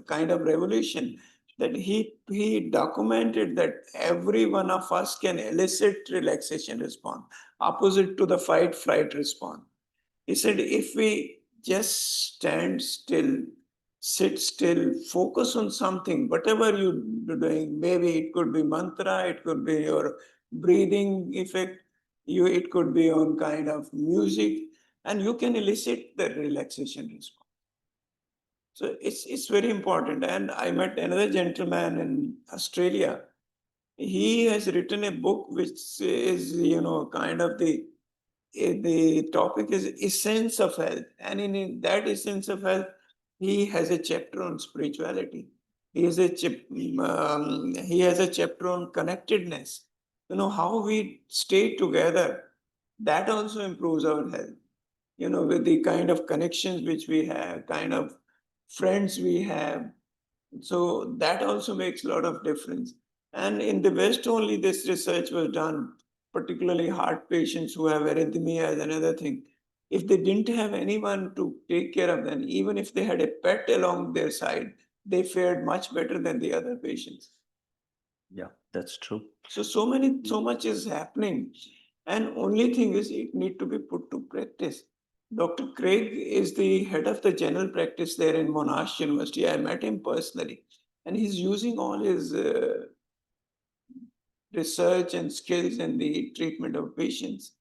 kind of revolution. That he documented that every one of us can elicit relaxation response, opposite to the fight flight response. He said, if we just stand still, sit still, focus on something, whatever you're doing, maybe it could be mantra, it could be your breathing effect, it could be on kind of music, and you can elicit the relaxation response. So it's very important. And I met another gentleman in Australia. He has written a book which is, kind of the topic is essence of health. And in that essence of health, he has a chapter on spirituality. He has a chapter on connectedness. How we stay together. That also improves our health. With the kind of connections which we have, kind of friends we have. So that also makes a lot of difference. And in the West only this research was done, particularly heart patients who have arrhythmia is another thing. If they didn't have anyone to take care of them, even if they had a pet along their side, they fared much better than the other patients. Yeah, that's true. So much is happening. And only thing is it need to be put to practice. Dr. Craig is the head of the general practice there in Monash University. I met him personally, and he's using all his research and skills in the treatment of patients.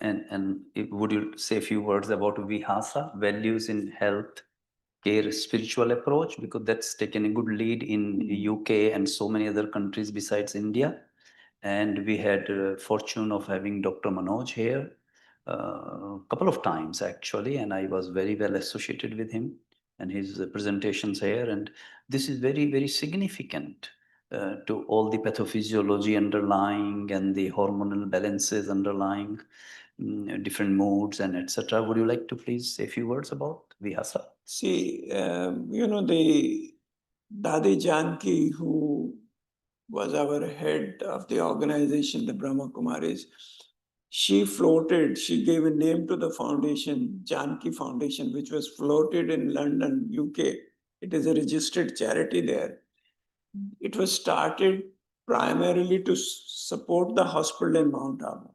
And would you say a few words about Vihasa, values in health care spiritual approach, because that's taken a good lead in UK and so many other countries besides India. And we had fortune of having Dr. Manoj here a couple of times actually, and I was very well associated with him and his presentations here. And this is very, very significant to all the pathophysiology underlying and the hormonal balances underlying different moods and etc. Would you like to please say a few words about Vihasa? See, the Dadi Janki, who was our head of the organization, the Brahma Kumaris, she gave a name to the foundation, Janki Foundation, which was floated in London, UK. It is a registered charity there. It was started primarily to support the hospital in Mount Abu.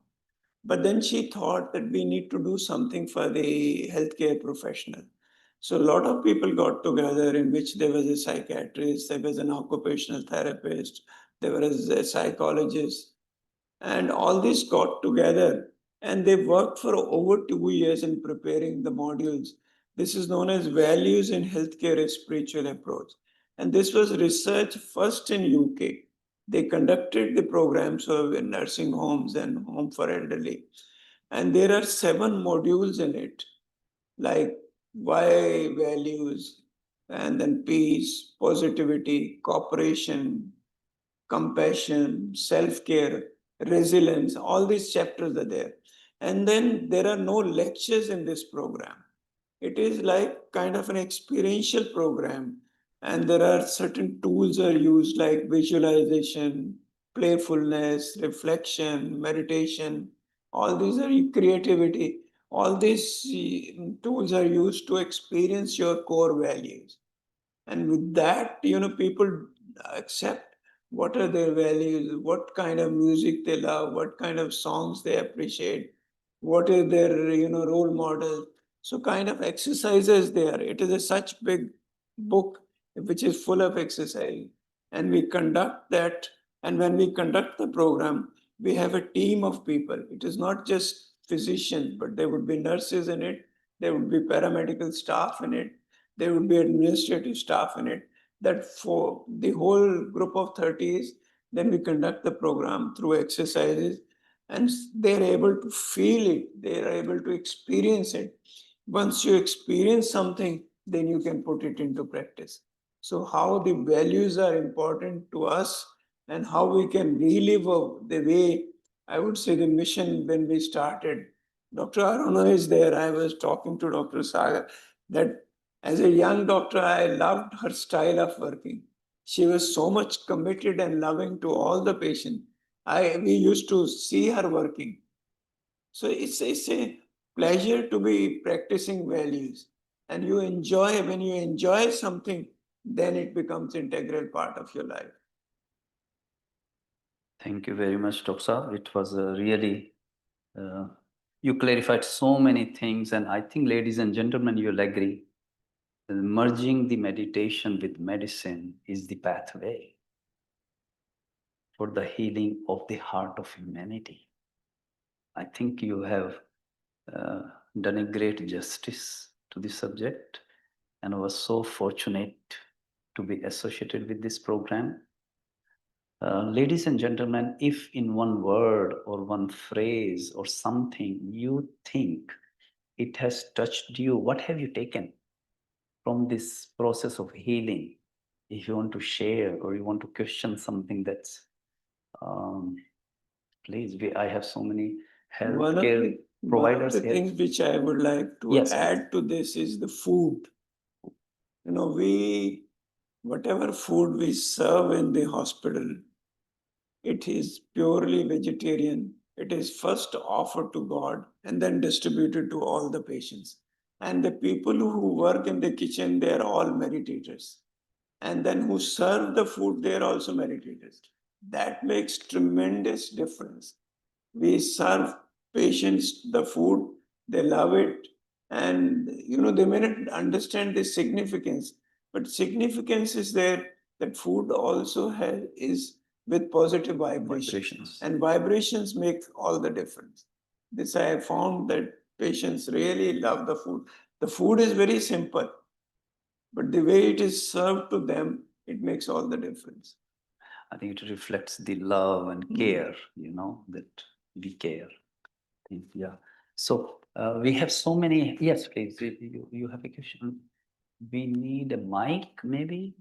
But then she thought that we need to do something for the healthcare professional. So a lot of people got together, in which there was a psychiatrist, there was an occupational therapist, there was a psychologist, and all this got together, and they worked for over 2 years in preparing the modules. This is known as Values in Healthcare, a Spiritual Approach. And this was research first in UK. They conducted the programs in nursing homes and home for elderly. And there are 7 modules in it, like why values, and then peace, positivity, cooperation, compassion, self care, resilience, all these chapters are there. And then there are no lectures in this program. It is like kind of an experiential program. And there are certain tools are used like visualization, playfulness, reflection, meditation. All these are creativity. All these tools are used to experience your core values. And with that, people accept what are their values, what kind of music they love, what kind of songs they appreciate, what is their role model. So kind of exercises there. It is a such big book which is full of exercise. And we conduct that. And when we conduct the program, we have a team of people. It is not just physicians, but there would be nurses in it, there would be paramedical staff in it, there would be administrative staff in it. That for the whole group of 30s, then we conduct the program through exercises, and they're able to feel it, they're able to experience it. Once you experience something, then you can put it into practice. So how the values are important to us and how we can relive the way, I would say, the mission when we started. Dr. Aruna is there. I was talking to Dr. Sagar that as a young doctor, I loved her style of working. She was so much committed and loving to all the patients. We used to see her working. So it's a pleasure to be practicing values. And when you enjoy something, then it becomes integral part of your life. Thank you very much, Dr. Saab. It was really, you clarified so many things. And I think, ladies and gentlemen, you'll agree, merging the meditation with medicine is the pathway for the healing of the heart of humanity. I think you have done a great justice to the subject, and I was so fortunate to be associated with this program. Ladies and gentlemen, if in one word or one phrase or something you think it has touched you, what have you taken from this process of healing? If you want to share or you want to question something, that's please. I have so many healthcare providers one of the here. things which I would like to Yes, add to this is the food. Whatever food we serve in the hospital, it is purely vegetarian. It is first offered to God and then distributed to all the patients. And the people who work in the kitchen, they are all meditators. And then who serve the food, they are also meditators. That makes tremendous difference. We serve patients the food, they love it, and they may not understand the significance, but significance is there that food also is with positive vibrations, and vibrations make all the difference. This I have found that patients really love the food. The food is very simple, but the way it is served to them, it makes all the difference. I think it reflects the love and care, that we care. Yeah. So we have so many. Yes, please. You have a question. We need a mic, maybe.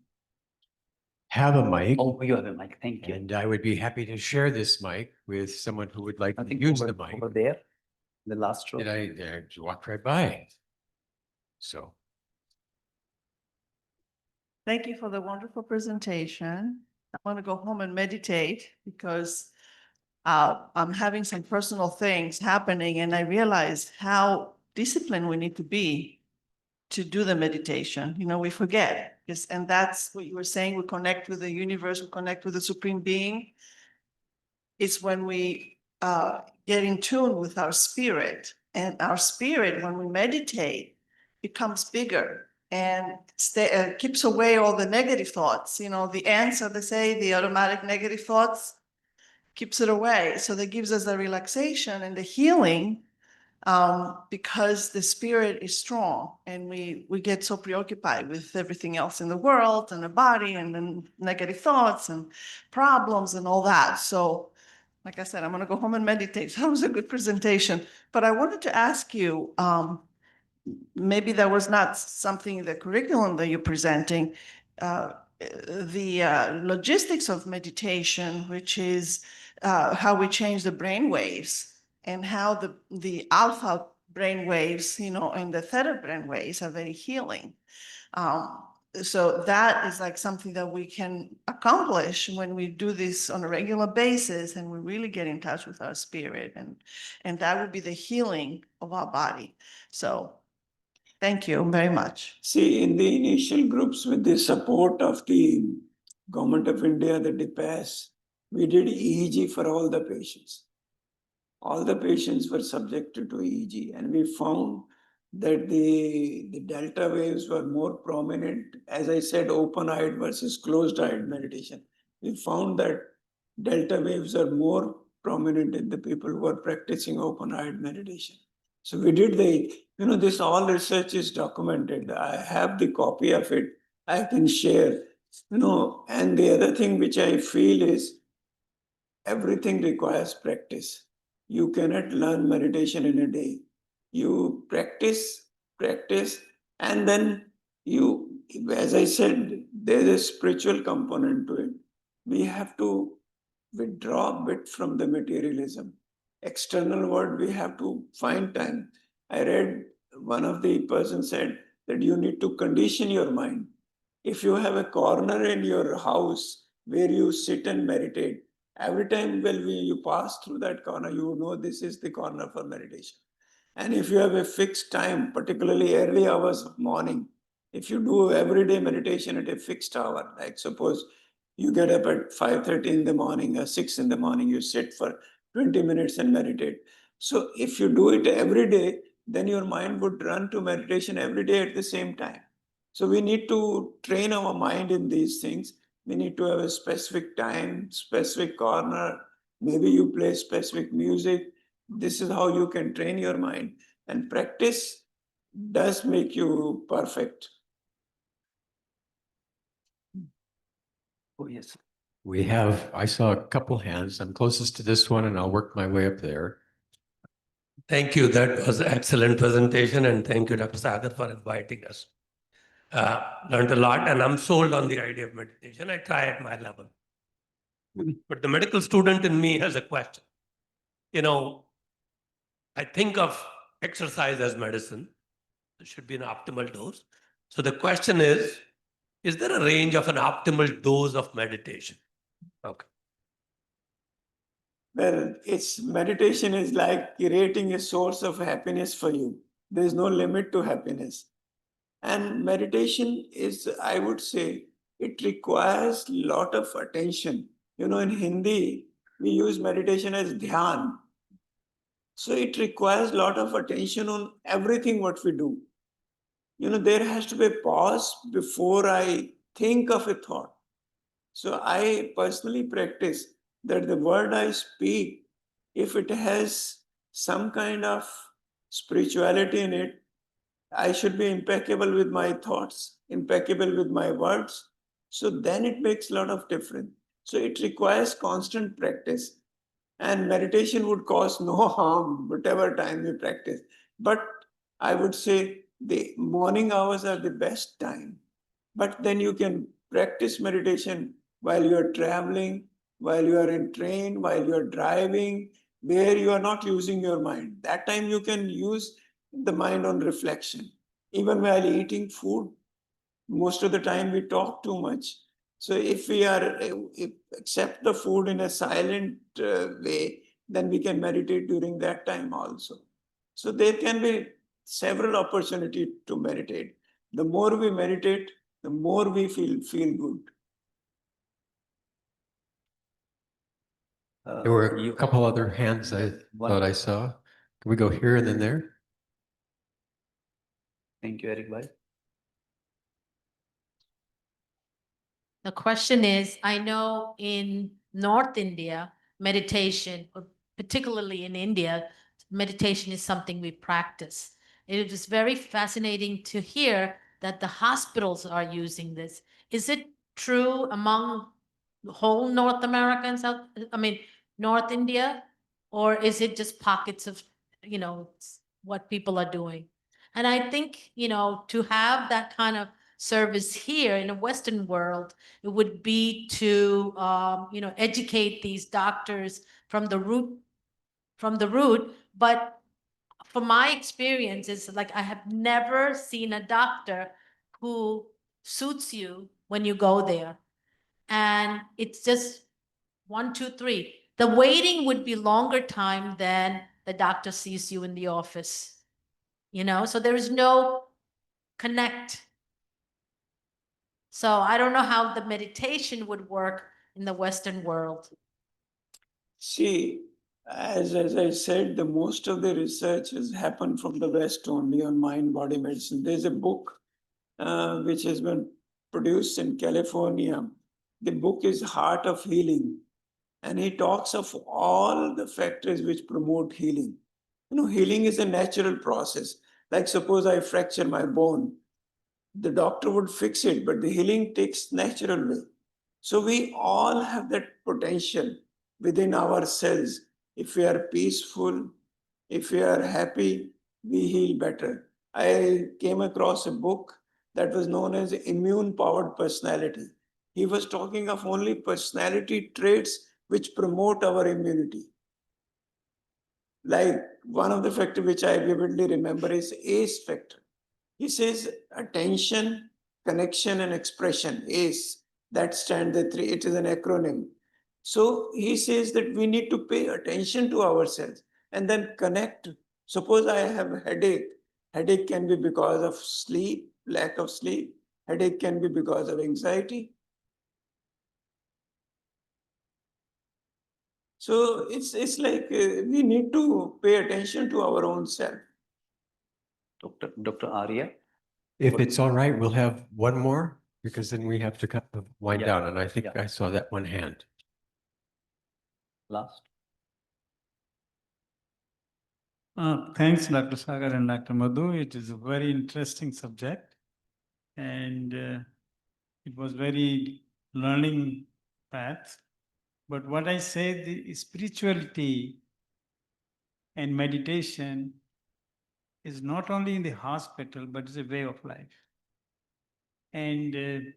Have a mic. Oh, you have a mic. Thank you. And I would be happy to share this mic with someone who would like I to think use over, the mic. over there, the last row. Did I walked right by? So Thank you for the wonderful presentation. I want to go home and meditate because I'm having some personal things happening and I realize how disciplined we need to be to do the meditation. We forget. And that's what you were saying, we connect with the universe, we connect with the Supreme Being. It's when we get in tune with our spirit, and our spirit, when we meditate, becomes bigger and keeps away all the negative thoughts. The answer, they say, the automatic negative thoughts, keeps it away. So that gives us the relaxation and the healing, because the spirit is strong, and we get so preoccupied with everything else in the world and the body and then negative thoughts and problems and all that. So like I said, I'm going to go home and meditate. That was a good presentation. But I wanted to ask you, maybe that was not something in the curriculum that you're presenting, the logistics of meditation, which is how we change the brain waves, and how the alpha brain waves, and the theta brain waves are very healing. So that is like something that we can accomplish when we do this on a regular basis, and we really get in touch with our spirit, and that would be the healing of our body. So thank you very much. See, in the initial groups, with the support of the Government of India, the DPAS, we did EEG for all the patients. All the patients were subjected to EEG, and we found that the delta waves were more prominent. As I said, open-eyed versus closed-eyed meditation. We found that delta waves are more prominent in the people who are practicing open-eyed meditation. So we did this all research is documented. I have the copy of it. I can share, and the other thing which I feel is everything requires practice. You cannot learn meditation in a day. You practice, and then as I said, there's a spiritual component to it. We have to withdraw a bit from the materialism. External world, we have to find time. I read one of the persons said that you need to condition your mind. If you have a corner in your house where you sit and meditate, every time you pass through that corner, you know this is the corner for meditation. And if you have a fixed time, particularly early hours of morning, if you do everyday meditation at a fixed hour, like suppose you get up at 5:30 in the morning or 6 in the morning, you sit for 20 minutes and meditate. So if you do it every day, then your mind would run to meditation every day at the same time. So we need to train our mind in these things. We need to have a specific time, specific corner. Maybe you play specific music. This is how you can train your mind. And practice does make you perfect. Oh, yes. I saw a couple hands. I'm closest to this one and I'll work my way up there. Thank you. That was an excellent presentation. And thank you, Dr. Sagar, for inviting us. Learned a lot, and I'm sold on the idea of meditation. I try at my level. But the medical student in me has a question. I think of exercise as medicine. There should be an optimal dose. So the question is there a range of an optimal dose of meditation? Okay. Well, meditation is like creating a source of happiness for you. There's no limit to happiness. And meditation is, I would say, it requires a lot of attention. In Hindi, we use meditation as dhyan. So it requires a lot of attention on everything what we do. There has to be a pause before I think of a thought. So I personally practice that the word I speak, if it has some kind of spirituality in it, I should be impeccable with my thoughts, impeccable with my words. So then it makes a lot of difference. So it requires constant practice. And meditation would cause no harm, whatever time you practice. But I would say the morning hours are the best time. But then you can practice meditation while you are traveling, while you are in train, while you are driving, where you are not using your mind. That time you can use the mind on reflection. Even while eating food, most of the time we talk too much. So if we are if accept the food in a silent way, then we can meditate during that time also. So there can be several opportunities to meditate. The more we meditate, the more we feel good. There were a couple other hands I thought I saw. Can we go here and then there? Thank you, Eric Bhai. The question is, I know in North India, meditation, or particularly in India, meditation is something we practice. It is very fascinating to hear that the hospitals are using this. Is it true among the whole North America and North India? Or is it just pockets of, what people are doing? And I think, to have that kind of service here in the Western world, it would be to, educate these doctors from the root. But from my experience, it's like I have never seen a doctor who suits you when you go there. And it's just 1, 2, 3. The waiting would be longer time than the doctor sees you in the office. So there is no connect. So I don't know how the meditation would work in the Western world. See, as I said, the most of the research has happened from the West only on mind-body medicine. There's a book which has been produced in California. The book is Heart of Healing. And he talks of all the factors which promote healing. Healing is a natural process. Like suppose I fracture my bone, the doctor would fix it, but the healing takes natural way. So we all have that potential within ourselves. If we are peaceful, if we are happy, we heal better. I came across a book that was known as Immune Powered Personality. He was talking of only personality traits which promote our immunity. Like one of the factors which I vividly remember is ACE factor. He says attention, connection, and expression, ACE. That stands the three. It is an acronym. So he says that we need to pay attention to ourselves and then connect. Suppose I have a headache. Headache can be because of sleep, lack of sleep. Headache can be because of anxiety. So it's like we need to pay attention to our own self. Dr. Arya. If it's all right, we'll have one more because then we have to kind of wind Yeah. down. And I think Yeah. I saw that one hand. Last. Thanks, Dr. Sagar and Dr. Madhu. It is a very interesting subject. And it was very learning path. But what I say, the spirituality and meditation is not only in the hospital, but it's a way of life. And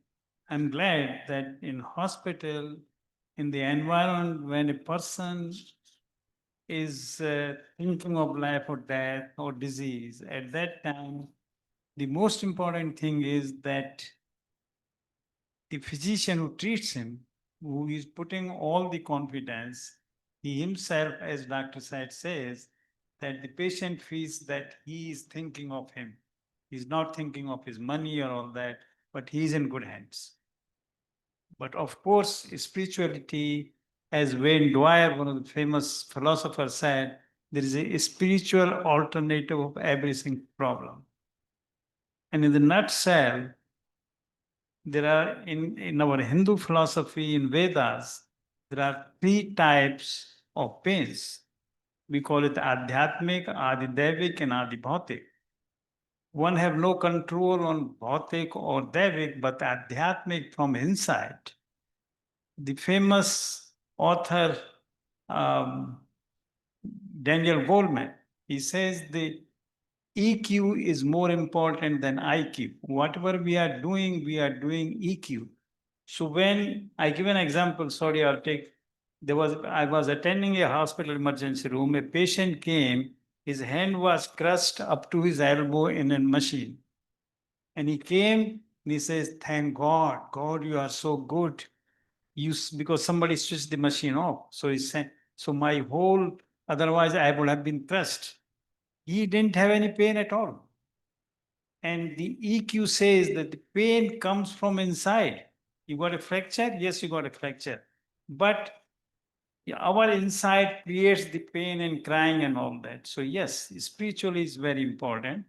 I'm glad that in hospital, in the environment when a person is thinking of life or death or disease, at that time, the most important thing is that the physician who treats him, who is putting all the confidence, he himself, as Dr. Said says, that the patient feels that he is thinking of him. He's not thinking of his money or all that, but he's in good hands. But of course, spirituality, as Wayne Dwyer, one of the famous philosophers, said, there is a spiritual alternative of every single problem. And in the nutshell, there are in our Hindu philosophy, in Vedas, there are three types of pains. We call it Adhyatmik, Adidevik, and Adibhautik. One have no control on Bhautik or Devik, but Adhyatmik from inside. The famous author Daniel Goleman, he says the EQ is more important than IQ. Whatever we are doing EQ. So when I give an example, sorry, I was attending a hospital emergency room. A patient came, his hand was crushed up to his elbow in a machine. And he came and he says, thank God, God, you are so good. Because somebody switched the machine off. So he said, so my whole, otherwise I would have been crushed. He didn't have any pain at all. And the EQ says that the pain comes from inside. You got a fracture? Yes, you got a fracture. But our inside creates the pain and crying and all that. So yes, spiritually is very important,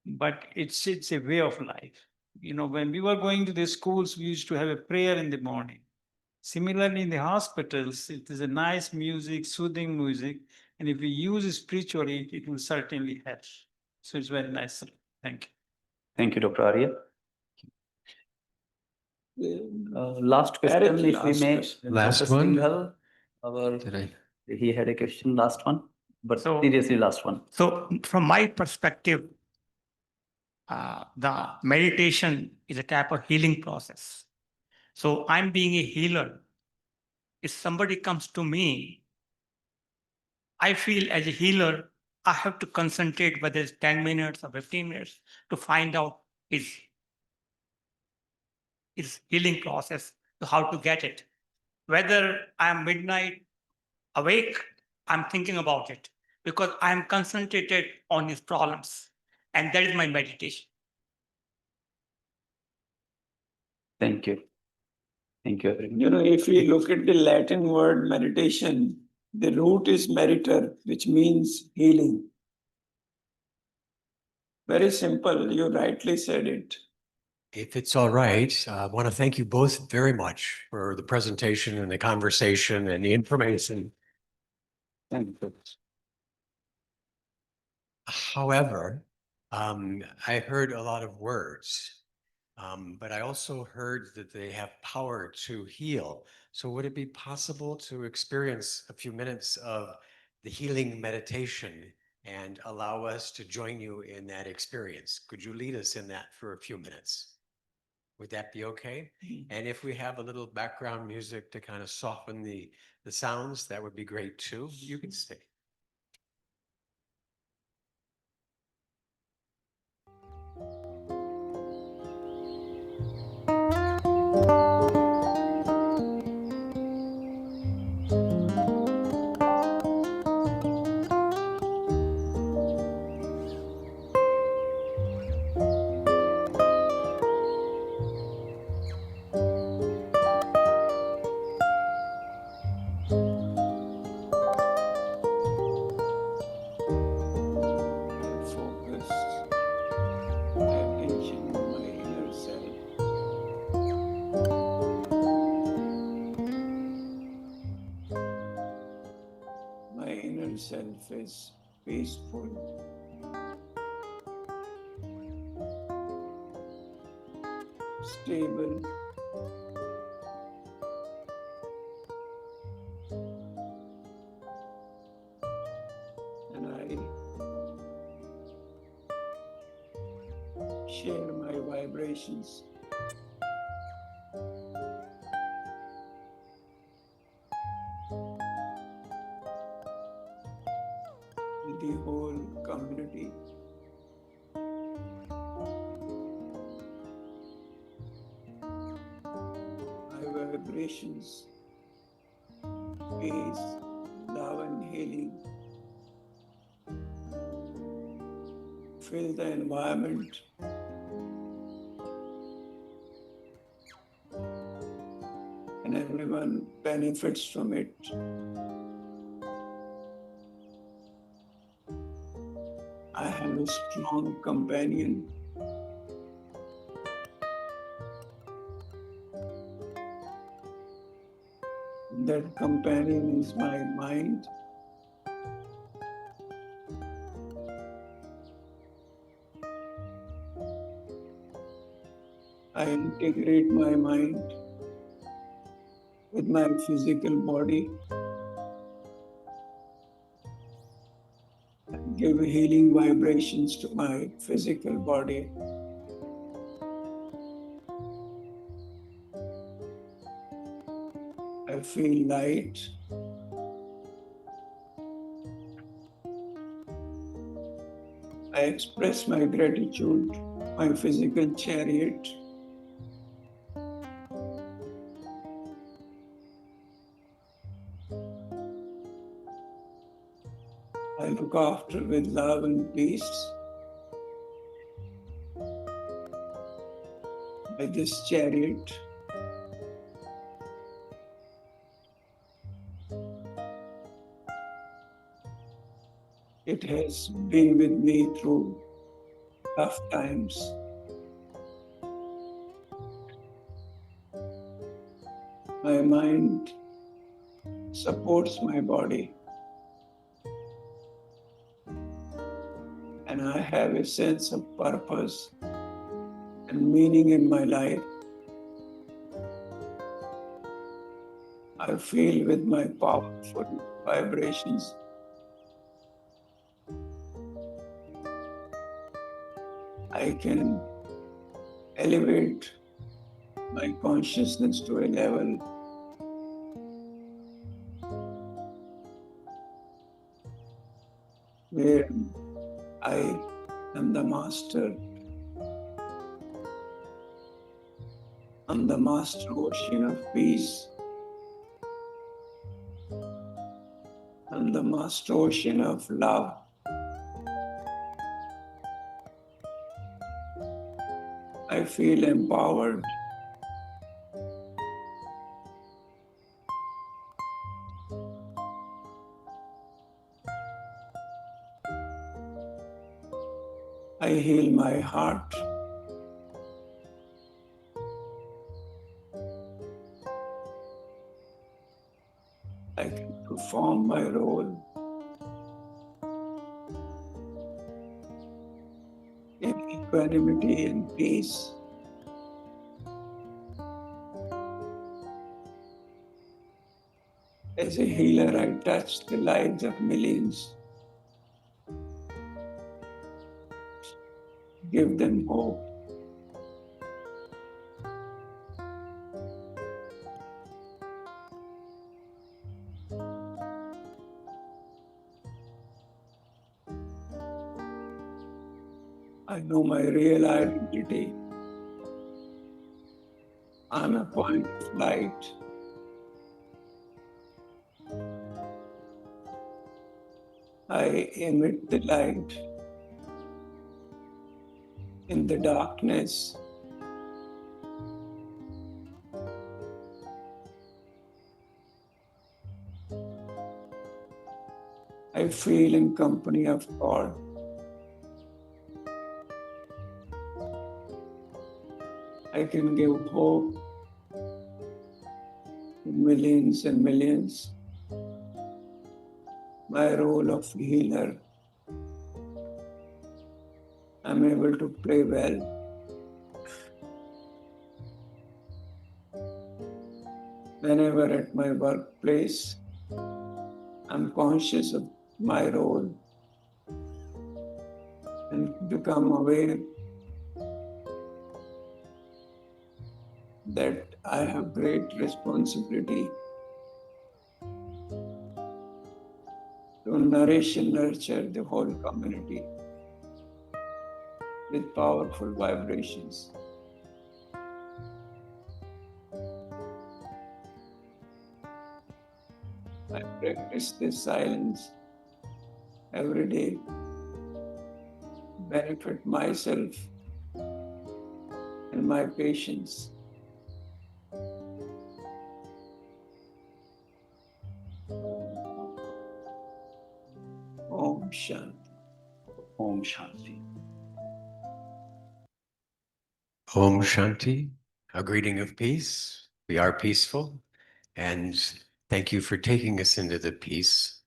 but it's a way of life. You know, when we were going to the schools, we used to have a prayer in the morning. Similarly, in the hospitals, it is a nice music, soothing music. And if we use it spiritually, it will certainly help. So it's very nice. Thank you. Thank you, Dr. Arya. Last question, Eric, if we last may. question. Last Dr. one? Singhal, Did I? he had a question, last one, but So- seriously, last one. So from my perspective, the meditation is a type of healing process. So I'm being a healer. If somebody comes to me, I feel as a healer, I have to concentrate whether it's 10 minutes or 15 minutes to find out his healing process, to how to get it. Whether I'm midnight awake, I'm thinking about it because I'm concentrated on his problems. And that is my meditation. Thank you. Thank you, everyone. You know, if we look at the Latin word meditation, the root is meriter, which means healing. Very simple. You rightly said it. If it's all right, I want to thank you both very much for the presentation and the conversation and the information. Thank you. However, I heard a lot of words, but I also heard that they have power to heal. So would it be possible to experience a few minutes of the healing meditation and allow us to join you in that experience? Could you lead us in that for a few minutes? Would that be okay? And if we have a little background music to kind of soften the sounds, that would be great too. You can stay. Focus my attention on my inner self. My inner self is peaceful, stable, and I share my vibrations with the whole community. My vibrations, peace, love, and healing fill the environment and everyone benefits from it. I have a strong companion. That companion is my mind. I integrate my mind with my physical body and give healing vibrations to my physical body. I feel light. I express my gratitude, my physical chariot. I look after with love and peace. By this chariot, it has been with me through tough times. My mind supports my body, and I have a sense of purpose and meaning in my life. I feel with my powerful vibrations. I can elevate my consciousness to a level where I am the master. I'm the master ocean of peace. I'm the master ocean of love. I feel empowered. I heal my heart. I can perform my role in equanimity and peace. As a healer, I touch the lives of millions, give them hope. I know my real identity. I'm a point of light. I emit the light in the darkness. I feel in company of God. I can give hope to millions and millions. My role of healer, I'm able to play well. Whenever at my workplace, I'm conscious of my role and become aware that I have great responsibility to nourish and nurture the whole community with powerful vibrations. I practice this silence every day, benefit myself and my patients. Om Shanti. Om Shanti. Om Shanti, a greeting of peace. We are peaceful. And thank you for taking us into the peace.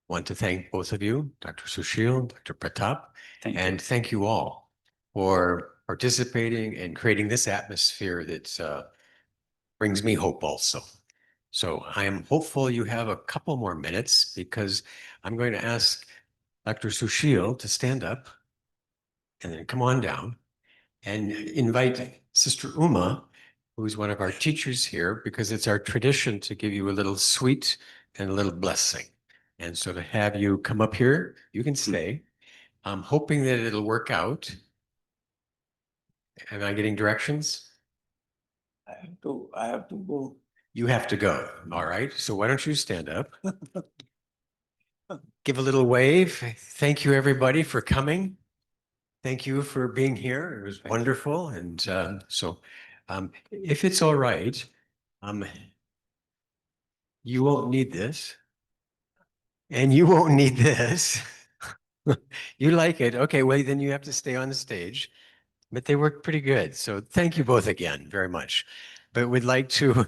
Want to thank both of you, Dr. Sushil, Dr. Pratap, Thank you. and thank you all for participating and creating this atmosphere that brings me hope also. So I am hopeful you have a couple more minutes because I'm going to ask Dr. Sushil to stand up and then come on down and invite Sister Uma, who's one of our teachers here, because it's our tradition to give you a little sweet and a little blessing. And so to have you come up here, you can stay. I'm hoping that it'll work out. Am I getting directions? I have to go. You have to go. All right. So why don't you stand up? Give a little wave. Thank you, everybody, for coming. Thank you for being here. It was wonderful. And if it's all right, you won't need this. And you won't need this. You like it. Okay, well, then you have to stay on the stage. But they work pretty good. So thank you both again very much. But we'd like to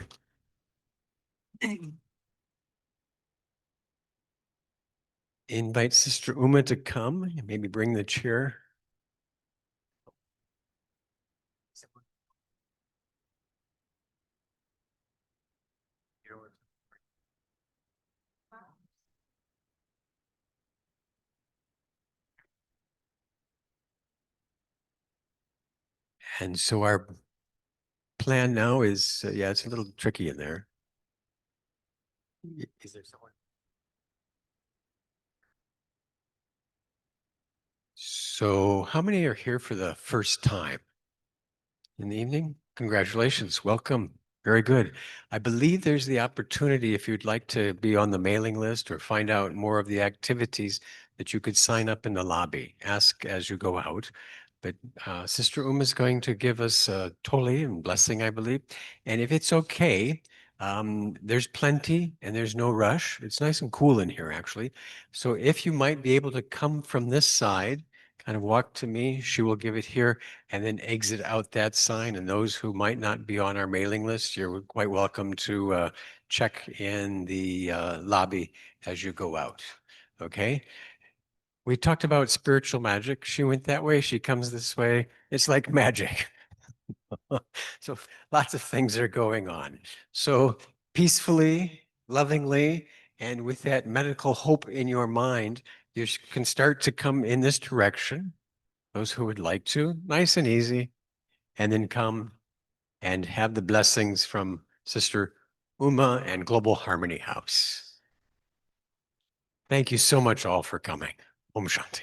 invite Sister Uma to come and maybe bring the chair. And so our plan now is, yeah, it's a little tricky in there. Is there someone? So how many are here for the first time in the evening? Congratulations, welcome. Very good. I believe there's the opportunity if you'd like to be on the mailing list or find out more of the activities that you could sign up in the lobby. Ask as you go out. But Sister Uma is going to give us a tole and blessing, I believe. And if it's okay, there's plenty and there's no rush. It's nice and cool in here, actually. So if you might be able to come from this side, kind of walk to me, she will give it here and then exit out that sign. And those who might not be on our mailing list, you're quite welcome to check in the lobby as you go out. Okay. We talked about spiritual magic. She went that way. She comes this way. It's like magic. So lots of things are going on. So peacefully, lovingly, and with that medical hope in your mind, you can start to come in this direction. Those who would like to, nice and easy, and then come and have the blessings from Sister Uma and Global Harmony House. Thank you so much all for coming. Om Shanti.